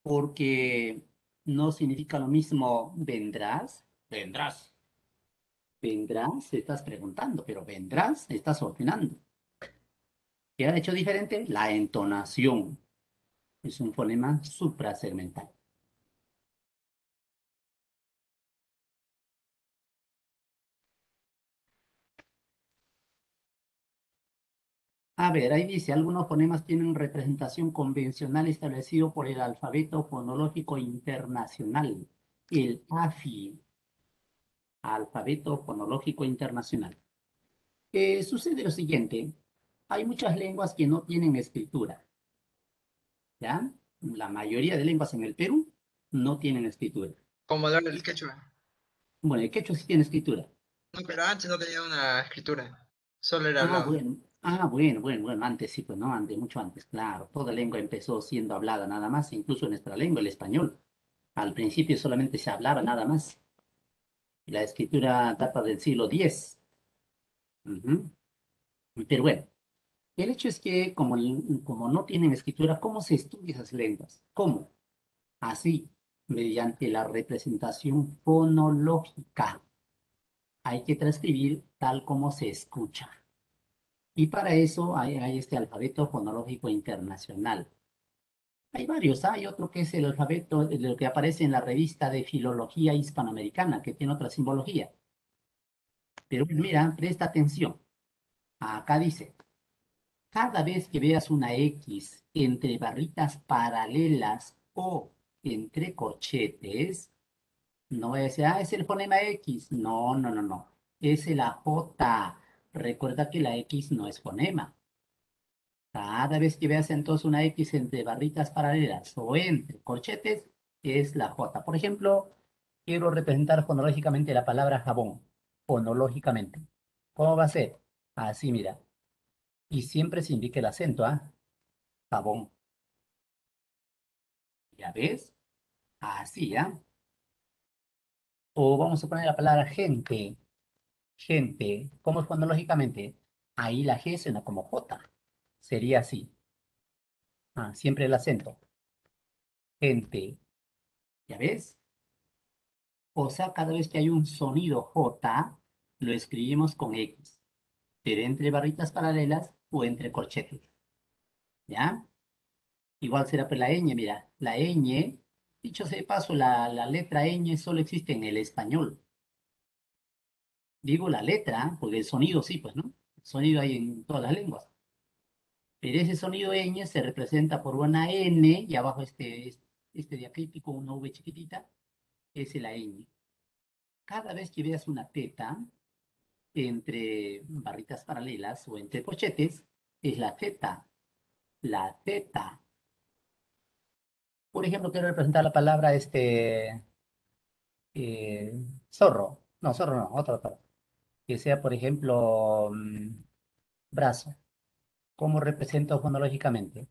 porque no significa lo mismo vendrás, vendrás, vendrás, estás preguntando, pero vendrás, estás ordenando. ¿Qué ha hecho diferente? La entonación es un fonema suprasegmental. A ver, ahí dice, algunos fonemas tienen representación convencional establecido por el alfabeto fonológico internacional, el AFI, alfabeto fonológico internacional. Sucede lo siguiente, hay muchas lenguas que no tienen escritura, ¿ya? La mayoría de lenguas en el Perú no tienen escritura. Como hablar del quechua. Bueno, el quechua sí tiene escritura. No, pero antes no tenía una escritura. Solo era Ah, hablado. bueno, bueno, antes sí, pues no, antes, mucho antes, claro. Toda lengua empezó siendo hablada nada más, incluso nuestra lengua, el español. Al principio solamente se hablaba nada más. Y la escritura data del siglo X. Ujú. Pero bueno, el hecho es que como no tienen escritura, ¿cómo se estudia esas lenguas? ¿Cómo? Así, mediante la representación fonológica. Hay que transcribir tal como se escucha. Y para eso hay este alfabeto fonológico internacional. Hay varios, hay otro que es el alfabeto de lo que aparece en la revista de Filología Hispanoamericana, que tiene otra simbología. Pero mira, presta atención. Acá dice, cada vez que veas una X entre barritas paralelas o entre corchetes, no voy a decir, es el fonema X. No, no, no, no. Es la J. Recuerda que la X no es fonema. Cada vez que veas entonces una X entre barritas paralelas o entre corchetes, es la J. Por ejemplo, quiero representar fonológicamente la palabra jabón. Fonológicamente. ¿Cómo va a ser? Así, mira. Y siempre se indica el acento, ¿ah? Jabón. ¿Ya ves? Así, ¿ah? O vamos a poner la palabra gente. Gente. ¿Cómo es fonológicamente? Ahí la G suena como J. Sería así. Siempre el acento. Gente. ¿Ya ves? O sea, cada vez que hay un sonido J, lo escribimos con X, pero entre barritas paralelas o entre corchetes. ¿Ya? Igual será pues la ñ, mira, la ñ, dicho sea de paso, la letra ñ solo existe en el español. Digo la letra, porque el sonido sí, pues, ¿no? El sonido hay en todas las lenguas. Pero ese sonido ñ se representa por una N y abajo este diacrítico, una V chiquitita, es la ñ. Cada vez que veas una teta, entre barritas paralelas o entre corchetes, es la teta. La teta. Por ejemplo, quiero representar la palabra zorro. No, zorro no, otra palabra. Que sea, por ejemplo, brazo. ¿Cómo represento fonológicamente?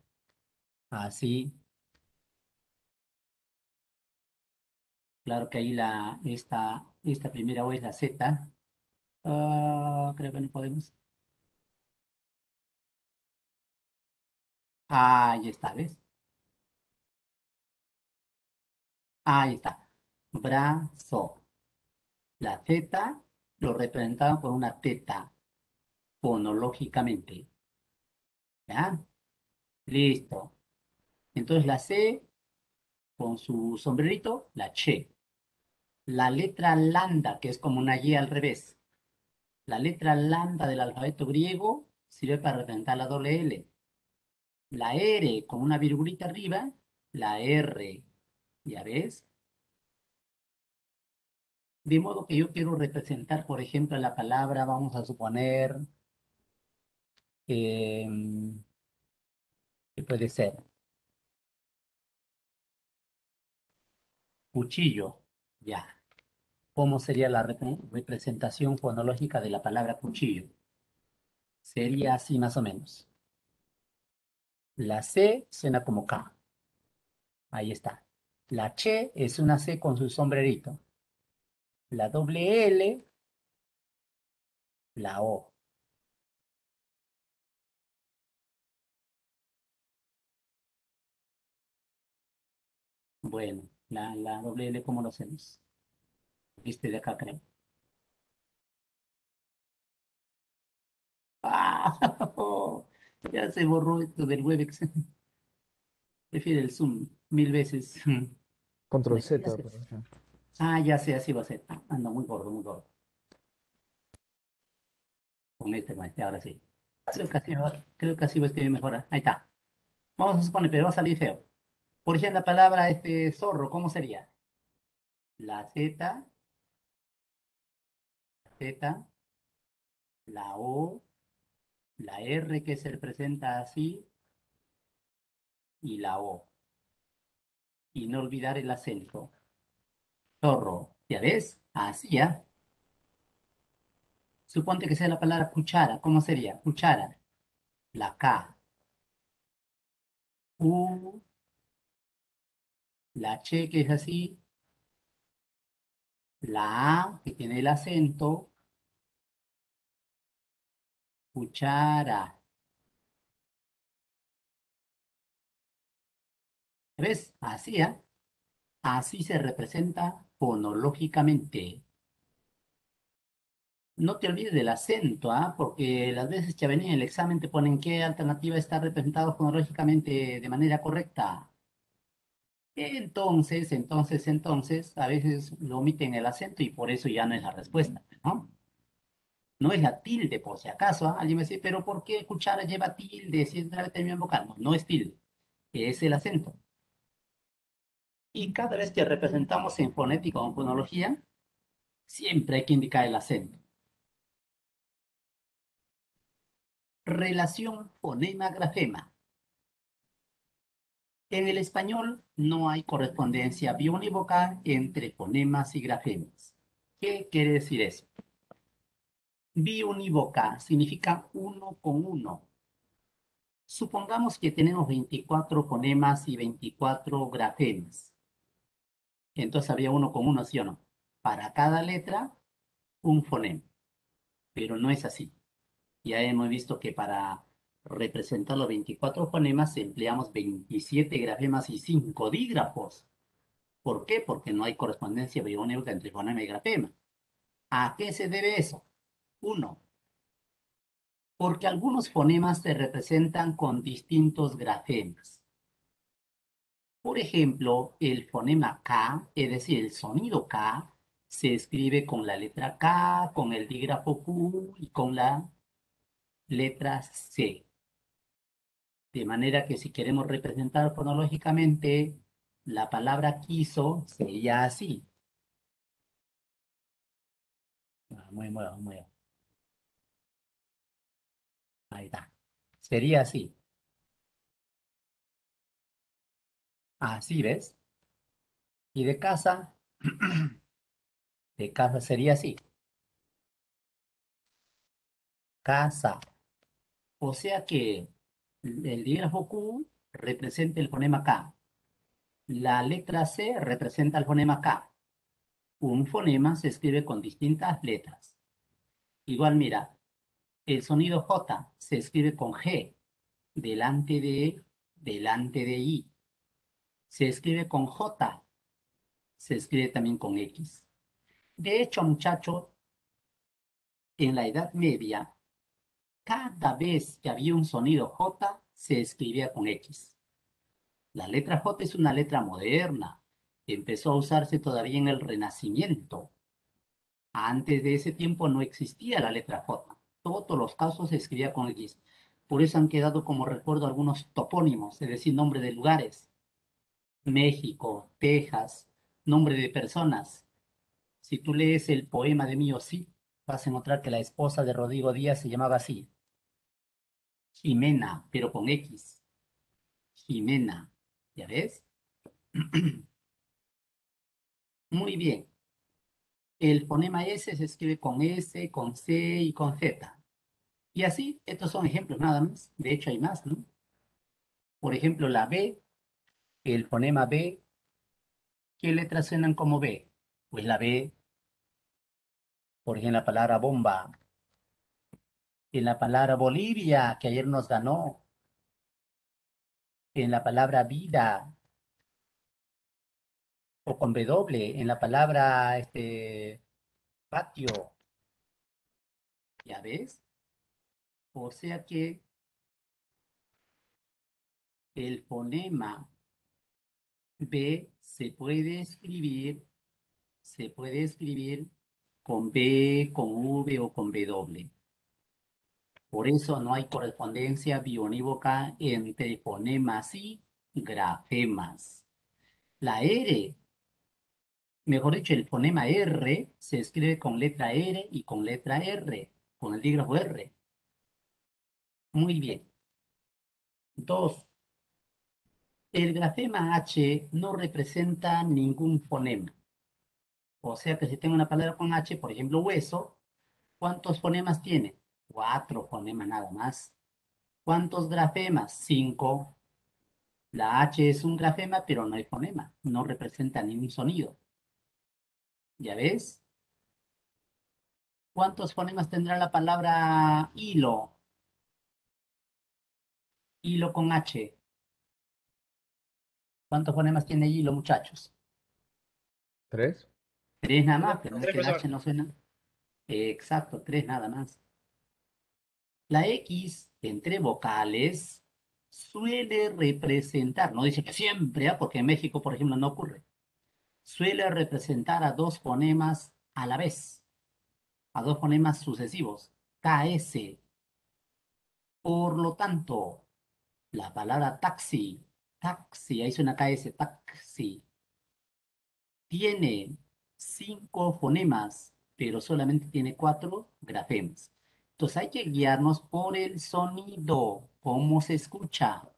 Así. Claro que ahí esta primera O es la Z. Creo que no podemos. Ahí está, ¿ves? Ahí está. Brazo. La Z lo representaba con una teta fonológicamente. ¿Ya? Listo. Entonces la C con su sombrerito, la che. La letra lambda, que es como una Y al revés. La letra lambda del alfabeto griego sirve para representar la doble L. La R con una virgulita arriba, la R. ¿Ya ves? De modo que yo quiero representar, por ejemplo, la palabra, vamos a suponer, ¿qué puede ser? Cuchillo. Ya. ¿Cómo sería la representación fonológica de la palabra cuchillo? Sería así más o menos. La C suena como K. Ahí está. La che es una C con su sombrerito. La doble L, la O. Bueno, la doble L, ¿cómo lo hacemos? Este de acá, creo. ¡Ah! Ya se borró esto del Webex. Prefiere el Zoom 1000 veces. Control Bueno, Z, ya sé. profesor. Ya sé, así va a ser. Anda muy gordo, muy gordo. Con este, ahora sí. Creo que así va a escribir mejor. Ahí está. Vamos a suponer, pero va a salir feo. Por ejemplo, la palabra zorro, ¿cómo sería? La Z, la O, la R que se representa así y la O. Y no olvidar el acento. Zorro, ¿ya ves? Así, ¿ya? Suponte que sea la palabra cuchara, ¿cómo sería? Cuchara. La K. U, la Che que es así, la A que tiene el acento, cuchara. ¿Ves? Así, ¿ah? Así se representa fonológicamente. No te olvides del acento, ¿ah? Porque las veces que venía en el examen te ponen qué alternativa está representado fonológicamente de manera correcta. Entonces, a veces lo omiten el acento y por eso ya no es la respuesta, ¿no? No es la tilde, por si acaso, ¿ah? Alguien me dice, pero ¿por qué cuchara lleva tilde si es la terminación vocal? No, no es tilde, es el acento. Y cada vez que representamos en fonética o en fonología, siempre hay que indicar el acento. Relación fonema-grafema. En el español no hay correspondencia biunívoca entre fonemas y grafemas. ¿Qué quiere decir eso? Biunívoca significa uno con uno. Supongamos que tenemos 24 fonemas y 24 grafemas. Entonces habría uno con uno, ¿sí o no? Para cada letra, un fonema. Pero no es así. Ya hemos visto que para representar los 24 fonemas empleamos 27 grafemas y 5 dígrafos. ¿Por qué? Porque no hay correspondencia biunívoca entre fonema y grafema. ¿A qué se debe eso? Uno, porque algunos fonemas se representan con distintos grafemas. Por ejemplo, el fonema K, es decir, el sonido K, se escribe con la letra K, con el dígrafo Q y con la letra C. De manera que si queremos representar fonológicamente la palabra quiso, sería así. Muy bueno, muy bien. Ahí está. Sería así. Así, ¿ves? Y de casa, de casa sería así. Casa. O sea que el dígrafo Q representa el fonema K. La letra C representa el fonema K. Un fonema se escribe con distintas letras. Igual, mira, el sonido J se escribe con G, delante de I. Se escribe con J, se escribe también con X. De hecho, muchachos, en la Edad Media, cada vez que había un sonido J, se escribía con X. La letra J es una letra moderna. Empezó a usarse todavía en el Renacimiento. Antes de ese tiempo no existía la letra J. Todos los casos se escribía con X. Por eso han quedado como recuerdo algunos topónimos, es decir, nombre de lugares. México, Texas, nombre de personas. Si tú lees el poema de Mío Sí, vas a encontrar que la esposa de Rodrigo Díaz se llamaba así. Jimena, pero con X. Jimena. ¿Ya ves? Muy bien. El fonema S se escribe con S, con C y con Z. Y así, estos son ejemplos nada más. De hecho, hay más, ¿no? Por ejemplo, la B, el fonema B, ¿qué letras suenan como B? Pues la B, por ejemplo, la palabra bomba, en la palabra Bolivia, que ayer nos ganó, en la palabra vida, o con W, en la palabra patio. ¿Ya ves? O sea que el fonema B se puede escribir con B, con V o con W. Por eso no hay correspondencia bionívoca entre fonemas y grafemas. La R, mejor dicho, el fonema R se escribe con letra R y con letra R, con el dígrafo R. Muy bien. Dos, el grafema H no representa ningún fonema. O sea que si tengo una palabra con H, por ejemplo, hueso, ¿cuántos fonemas tiene? 4 fonemas nada más. ¿Cuántos grafemas? 5. La H es un grafema, pero no hay fonema. No representa ningún sonido. ¿Ya ves? ¿Cuántos fonemas tendrá la palabra hilo? Hilo con H. ¿Cuántos fonemas tiene hilo, muchachos? 3. 3 nada más, pero no es Tres, que el H profesor. no suena. Exacto, 3 nada más. La X entre vocales suele representar, no dice que siempre, porque en México, por ejemplo, no ocurre. Suele representar a dos fonemas a la vez, a dos fonemas sucesivos, KS. Por lo tanto, la palabra taxi, taxi, ahí suena KS, taxi, tiene 5 fonemas, pero solamente tiene 4 grafemas. Entonces hay que guiarnos por el sonido, cómo se escucha.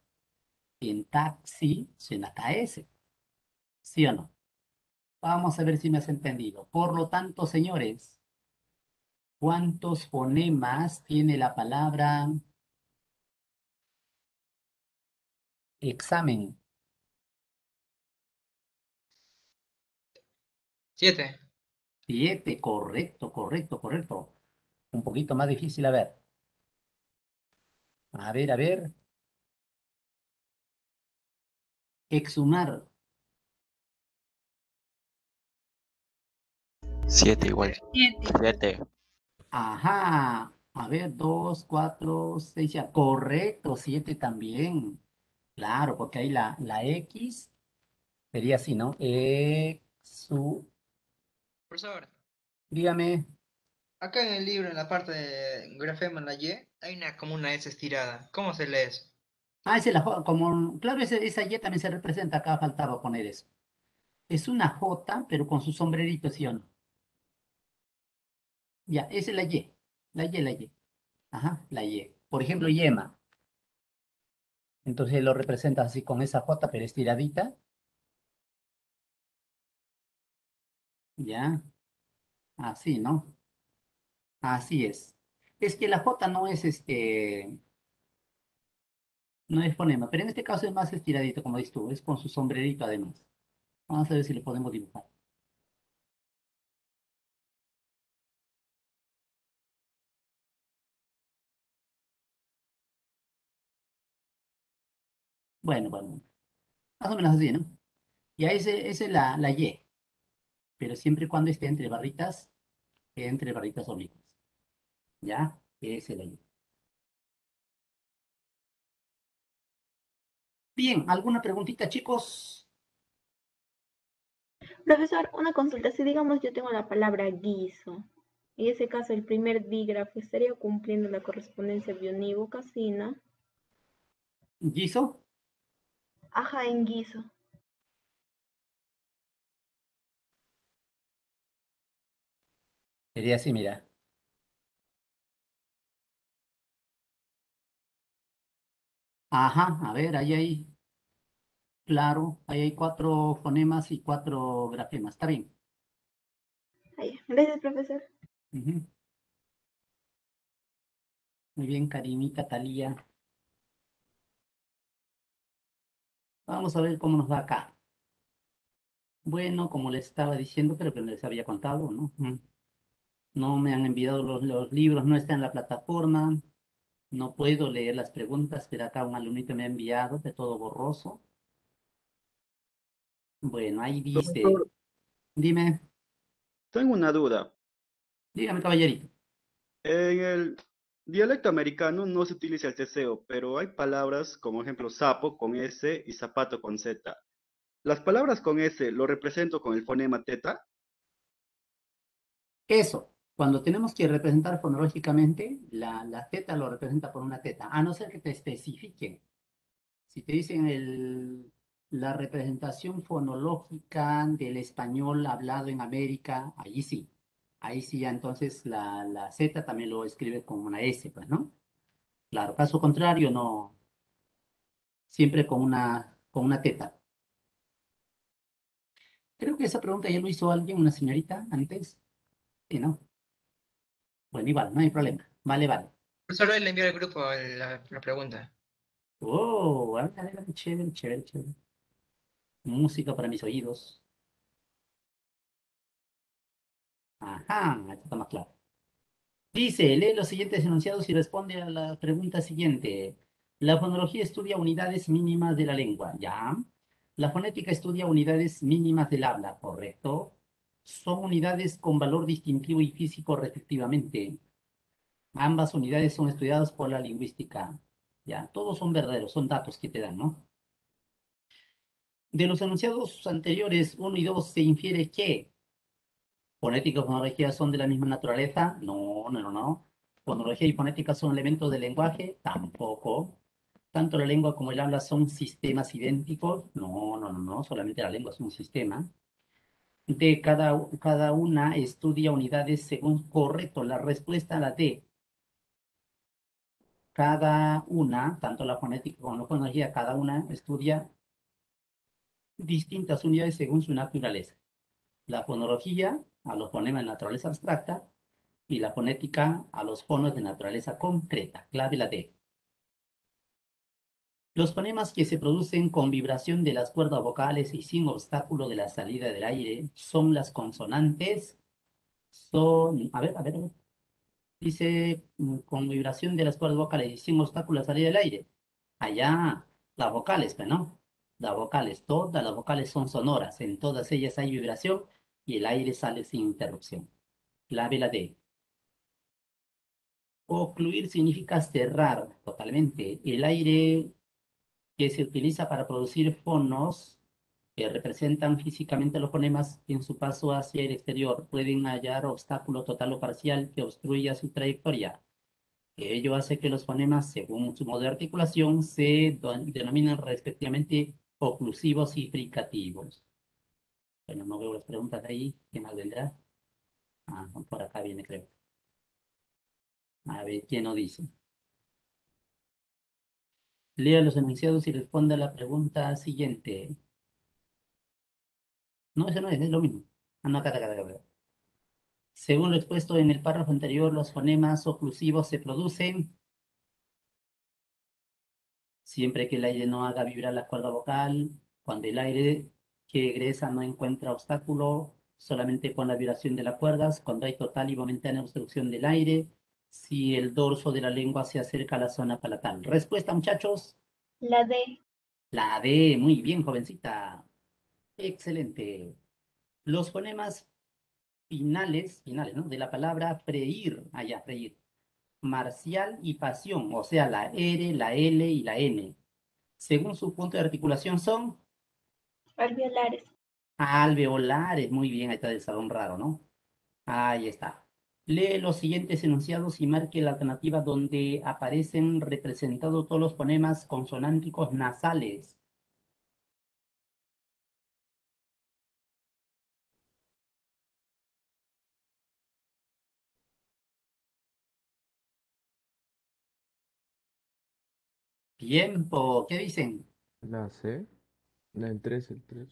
En taxi suena KS, ¿sí o no? Vamos a ver si me has entendido. Por lo tanto, señores, ¿cuántos fonemas tiene la palabra examen? 7. 7, correcto, correcto, correcto. Un poquito más difícil, a ver. A ver, a ver. Exhumar. 7 igual. 7. 7. Ajá. A ver, 2, 4, 6, ya. Correcto, 7 también. Claro, porque ahí la X sería así, ¿no? Profesor, Dígame. acá en el libro, en la parte de grafema, en la Y, hay como una S estirada. ¿Cómo se lee eso? Ah, esa es la J, como, claro, esa Y también se representa, acá faltaba poner eso. Es una J, pero con su sombrerito, ¿sí o no? Ya, esa es la Y. La Y, la Y. Ajá, la Y. Por ejemplo, yema. Entonces lo representa así con esa J, pero estiradita. Ya, así, ¿no? Así es. Es que la J no es No es fonema, pero en este caso es más estiradito, como dices tú, es con su sombrerito además. Vamos a ver si lo podemos dibujar. Bueno, más o menos así, ¿no? Y ahí esa es la Y, pero siempre y cuando esté entre barritas oblicuas. ¿Ya? Esa es la Y. Bien, ¿alguna preguntita, chicos? Profesor, una consulta. Si digamos yo tengo la palabra guiso, en ese caso el primer dígrafo estaría cumpliendo la correspondencia bionívoca, sí, ¿no? ¿Guiso? Ajá, en guiso. Sería así, mira. Ajá, a ver, claro, ahí hay 4 fonemas y 4 grafemas. Está bien. Ahí. Gracias, profesor. Ujú. Muy bien, Karimita, Talía. Vamos a ver cómo nos va acá. Bueno, como les estaba diciendo, creo que les había contado, ¿no? No me han enviado los libros, no está en la plataforma. No puedo leer las preguntas, pero acá un alumnito me ha enviado de todo borroso. Bueno, ahí dice, Profesor, dime, tengo una duda. dígame, caballerito. En el dialecto americano no se utiliza el ceseo, pero hay palabras como ejemplo sapo con S y zapato con Z. Las palabras con S lo represento con el fonema teta. Eso, cuando tenemos que representar fonológicamente, la teta lo representa por una teta, a no ser que te especifiquen. Si te dicen la representación fonológica del español hablado en América, allí sí. Ahí sí, ya entonces la Z también lo escribe como una S, pues, ¿no? Claro, caso contrario, no, siempre con una teta. Creo que esa pregunta ya lo hizo alguien, una señorita, antes. Sí, ¿no? Bueno, igual, no hay problema. Vale. Solo le envió al grupo la pregunta. Oh, chévere. Música para mis oídos. Ajá, esto está más claro. Dice, lee los siguientes enunciados y responde a la pregunta siguiente. La fonología estudia unidades mínimas de la lengua, ¿ya? La fonética estudia unidades mínimas del habla, ¿correcto? Son unidades con valor distintivo y físico respectivamente. Ambas unidades son estudiadas por la lingüística. Ya, todos son verdaderos, son datos que te dan, ¿no? De los enunciados anteriores 1 y 2 se infiere que fonética y fonología son de la misma naturaleza. No. Fonología y fonética son elementos del lenguaje. Tampoco. Tanto la lengua como el habla son sistemas idénticos. No. Solamente la lengua es un sistema. De cada una estudia unidades según correcto. La respuesta a la D. Cada una, tanto la fonética como la fonología, cada una estudia distintas unidades según su naturaleza. La fonología a los fonemas de naturaleza abstracta y la fonética a los fonos de naturaleza concreta. Clave la D. Los fonemas que se producen con vibración de las cuerdas vocales y sin obstáculo de la salida del aire son las consonantes. A ver. Dice con vibración de las cuerdas vocales y sin obstáculo de la salida del aire. Allá, las vocales, pues, ¿no? Las vocales, todas las vocales son sonoras. En todas ellas hay vibración y el aire sale sin interrupción. Clave la D. Ocluir significa cerrar totalmente. El aire que se utiliza para producir fonos que representan físicamente los fonemas en su paso hacia el exterior pueden hallar obstáculo total o parcial que obstruya su trayectoria. Ello hace que los fonemas, según su modo de articulación, se denominan respectivamente oclusivos y fricativos. Bueno, no veo las preguntas de ahí. ¿Quién más vendrá? Ah, por acá viene, creo. A ver, ¿quién nos dice? Lea los enunciados y responda a la pregunta siguiente. No, ese no es lo mismo. Ah, no, acá. Según lo expuesto en el párrafo anterior, los fonemas oclusivos se producen Siempre que el aire no haga vibrar la cuerda vocal, cuando el aire que egresa no encuentra obstáculo, solamente con la vibración de las cuerdas, cuando hay total y momentánea obstrucción del aire, si el dorso de la lengua se acerca a la zona palatal. Respuesta, muchachos. La D. La D, muy bien, jovencita. Excelente. Los fonemas finales, ¿no? De la palabra freír, allá, freír. Marcial y pasión, o sea, la R, la L y la N. Según su punto de articulación son Alveolares. alveolares. Muy bien, ahí está el salón raro, ¿no? Ahí está. Lee los siguientes enunciados y marque la alternativa donde aparecen representados todos los fonemas consonánticos nasales. Tiempo, ¿qué dicen? La C. El 3, el 3.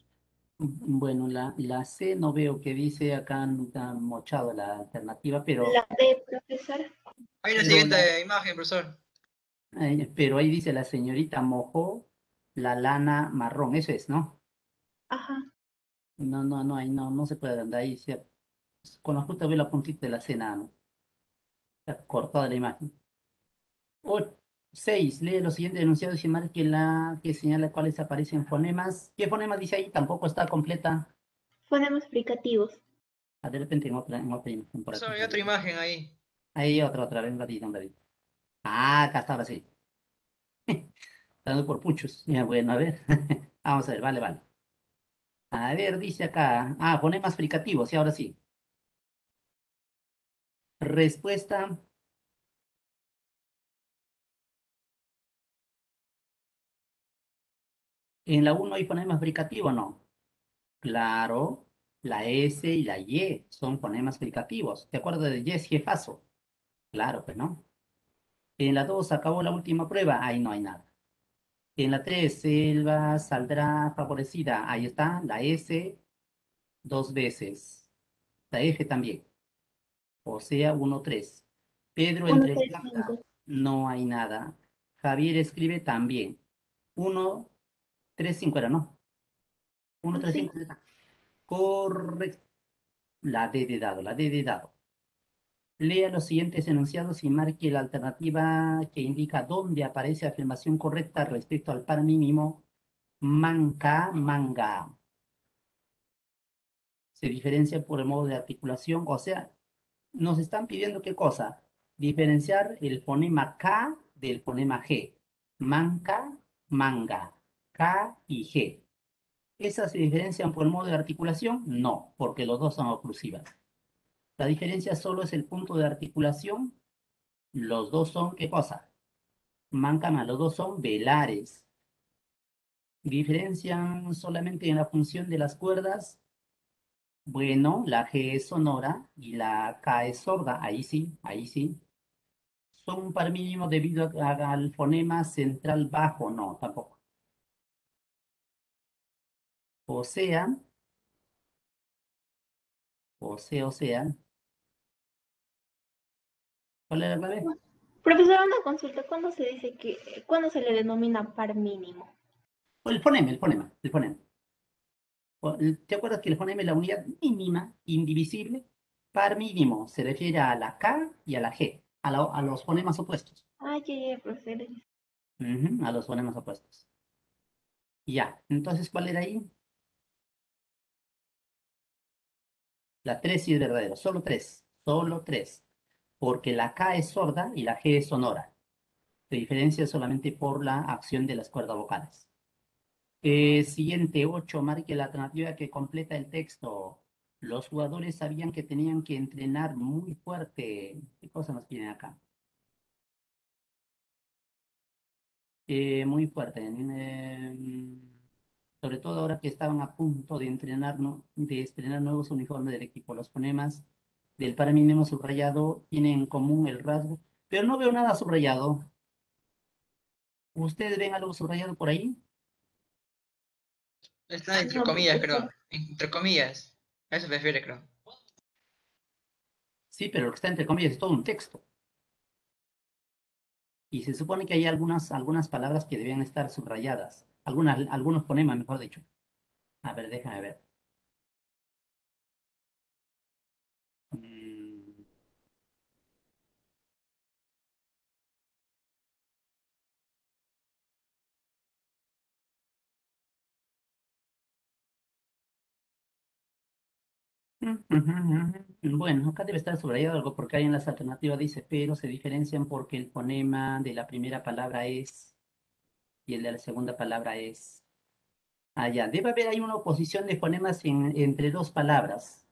Bueno, la C no veo que dice acá, está mochado la alternativa, pero, La D, profesor. Hay una pero, siguiente imagen, profesor. pero ahí dice la señorita mojó la lana marrón, eso es, ¿no? Ajá. No, no, no, ahí no se puede andar ahí, con la justa veo la puntita de la C nada más, está cortada la imagen. 6, lee los siguientes enunciados y marque la que señala cuáles aparecen fonemas. ¿Qué fonemas dice ahí? Tampoco está completa. Fonemas fricativos. De repente en otra imagen por aquí. Profesor, hay otra imagen ahí. Ahí otra, ven, ratito, un ratito. Ah, acá está, ahora sí. Dando por puchos. Ya, bueno, a ver. Vamos a ver, vale. A ver, dice acá. Ah, fonemas fricativos, y ahora sí. Respuesta. ¿En la 1 hay fonemas fricativos o no? Claro, la S y la Y son fonemas fricativos. ¿Te acuerdas de yes, jefazo? Claro, pues no. En la 2 acabó la última prueba. Ahí no hay nada. En la 3, selva saldrá favorecida. Ahí está, la S 2 veces. La F también. O sea, 1, 3. Pedro 1, entre 3, planta. 5. No hay nada. Javier escribe también. 1, 3, 5 era, ¿no? 1, 3, Sí. 5. Correcto. La D de dado, la D de dado. Lea los siguientes enunciados y marque la alternativa que indica dónde aparece afirmación correcta respecto al par mínimo manca, manga. Se diferencia por el modo de articulación, o sea, nos están pidiendo qué cosa, diferenciar el fonema K del fonema G. Manca, manga, K y G. ¿Esas se diferencian por el modo de articulación? No, porque los dos son oclusivas. La diferencia solo es el punto de articulación. Los dos son, ¿qué cosa? Mancan, los dos son velares. Diferencian solamente en la función de las cuerdas. Bueno, la G es sonora y la K es sorda. Ahí sí, ahí sí. Son un par mínimo debido al fonema central bajo. No, tampoco. O sea, o sea. ¿Cuál es la clave? Profesor, una consulta. ¿Cuándo se le denomina par mínimo? O el fonema, el fonema. ¿Te acuerdas que el fonema es la unidad mínima, indivisible? Par mínimo se refiere a la K y a la G, a los fonemas opuestos. Ah, ya, profesor. A los fonemas opuestos. Ya, entonces, ¿cuál era ahí? La 3 sí es verdadero, solo 3, porque la K es sorda y la G es sonora. Se diferencia solamente por la acción de las cuerdas vocales. Siguiente, 8, marque la alternativa que completa el texto. Los jugadores sabían que tenían que entrenar muy fuerte. ¿Qué cosa nos piden acá? Muy fuerte. Sobre todo ahora que estaban a punto de entrenar, de estrenar nuevos uniformes del equipo. Los fonemas del par mínimo subrayado tienen en común el rasgo, pero no veo nada subrayado. ¿Ustedes ven algo subrayado por ahí? Está entre No, comillas, profesor. creo. Entre comillas. A eso se refiere, creo. Sí, pero lo que está entre comillas es todo un texto. Y se supone que hay algunas palabras que deben estar subrayadas. Algunos fonemas, mejor dicho. A ver, déjame ver. Mm, Bueno, acá debe estar subrayado algo porque hay en las alternativas dice, pero se diferencian porque el fonema de la primera palabra es y el de la segunda palabra es. Ah, ya, debe haber ahí una oposición de fonemas entre dos palabras.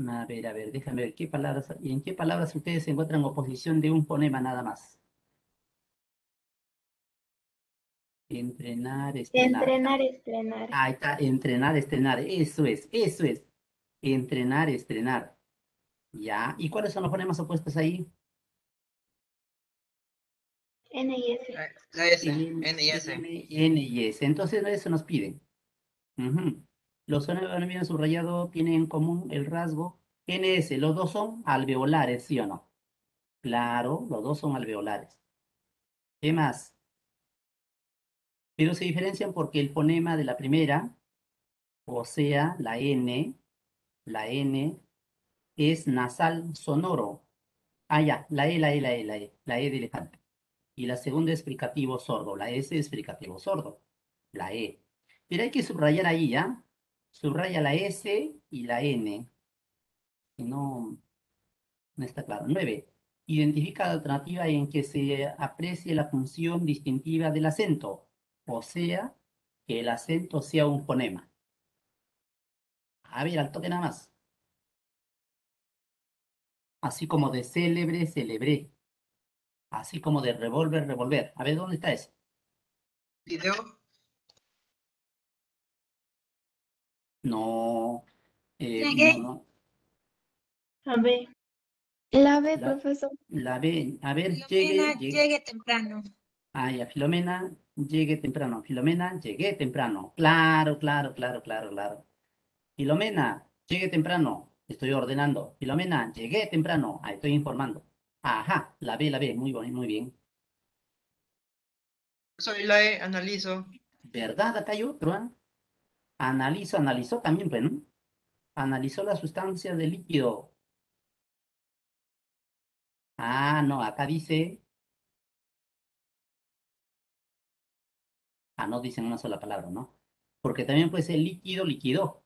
A ver, déjame ver qué palabras, y en qué palabras ustedes encuentran oposición de un fonema nada más. Entrenar, estrenar. Entrenar, estrenar. Ahí está, entrenar, estrenar. Eso es, eso es. Entrenar, estrenar. Ya. ¿Y cuáles son los fonemas opuestos ahí? N y S. La S, N, N y S. N y S. Entonces eso nos piden. Ujú. Los fonemas bien subrayados tienen en común el rasgo NS. Los dos son alveolares, ¿sí o no? Claro, los dos son alveolares. ¿Qué más? Pero se diferencian porque el fonema de la primera, o sea, la N es nasal sonoro. Ah, ya, la E de elefante. Y la segunda es fricativo sordo, la S es fricativo sordo, la E. Pero hay que subrayar ahí, ¿ya? Subraya la S y la N, que no está claro. 9. Identifica la alternativa en que se aprecie la función distintiva del acento, o sea, que el acento sea un fonema. A ver, al toque nada más. Así como de célebre, celebré. Así como de revólver, revolver. A ver, ¿dónde está eso? Video. No, Llegué. no. A ver. La B, La, profesor. la B, a ver, Filomena, llegue temprano. Ah, ya, Filomena, llegue temprano. Filomena, llegué temprano. Claro, claro, claro, claro, claro. Filomena, llegue temprano. Estoy ordenando. Filomena, llegué temprano. Ah, estoy informando. Ajá, la B, muy bien, muy bien. Soy la E, analizo. ¿Verdad? Acá hay otro, ¿ah? Analizó también, pues, ¿no? Analizó la sustancia del líquido. Ah, no, acá dice. Ah, no dicen una sola palabra, ¿no? Porque también puede ser líquido, liquidó.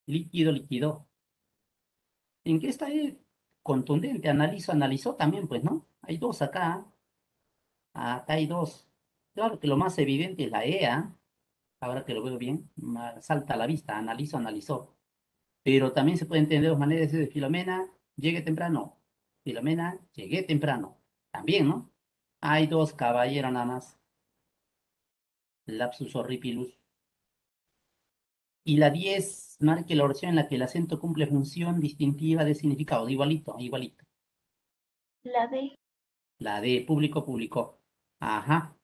Líquido, liquidó. ¿En qué está ahí? Contundente? Analizó también, pues, ¿no? Hay dos acá. Acá hay dos. Claro que lo más evidente es la EA. Ahora que lo veo bien, salta a la vista. Analizó. Pero también se puede entender de dos maneras de Filomena, llegue temprano. Filomena, llegué temprano. También, ¿no? Hay dos caballeros nada más. Lapsus horripilus. Y la 10 marque la oración en la que el acento cumple función distintiva de significado. Igualito, igualito. La D. La de público, publicó. Ajá.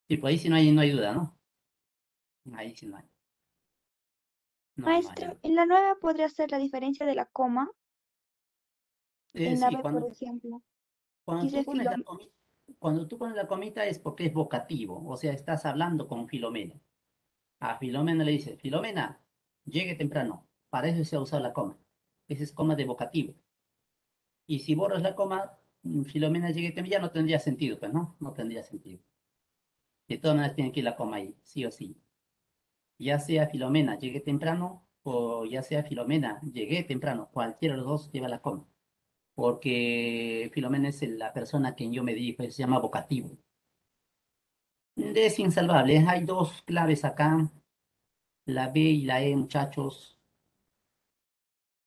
Sí, pues ahí sí no hay duda, ¿no? Ahí sí no hay. No hay. Maestra, en la 9 podría ser la diferencia de la coma. En la Sí, B, por ejemplo. cuando tú Dice pones Filomena. cuando tú pones la comita es porque es vocativo, o sea, estás hablando con Filomena. A Filomena le dice, Filomena, llegue temprano. Para eso se ha usado la coma. Esa es coma de vocativo. Y si borras la coma, Filomena llegue temprano, ya no tendría sentido, pues, ¿no? No tendría sentido. De todas maneras tiene que ir la coma ahí, sí o sí. Ya sea Filomena, llegue temprano, o ya sea Filomena, llegué temprano. Cualquiera de los dos lleva la coma. Porque Filomena es la persona a quien yo me dirijo, se llama vocativo. Es insalvable. Hay dos claves acá, la B y la E, muchachos.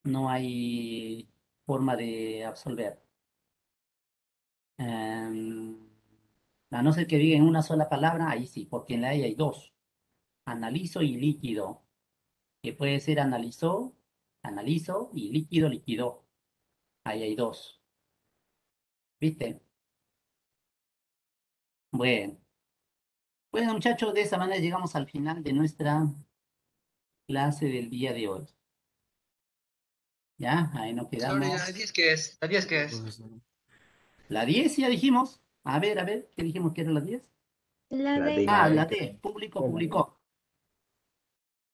No hay forma de absolver. Em, a no ser que digan una sola palabra, ahí sí, porque en la E hay dos. Analizo y líquido, que puede ser analizo y líquido, liquidó. Ahí hay dos. ¿Viste? Bueno. Bueno, muchachos, de esa manera llegamos al final de nuestra clase del día de hoy. Ya, ahí nos Sobre quedamos. la 10 que es, la 10 que es. Profesor. La 10 ya dijimos. A ver, ¿qué dijimos que era la 10? La La D. D. Ah, la D. Público publicó.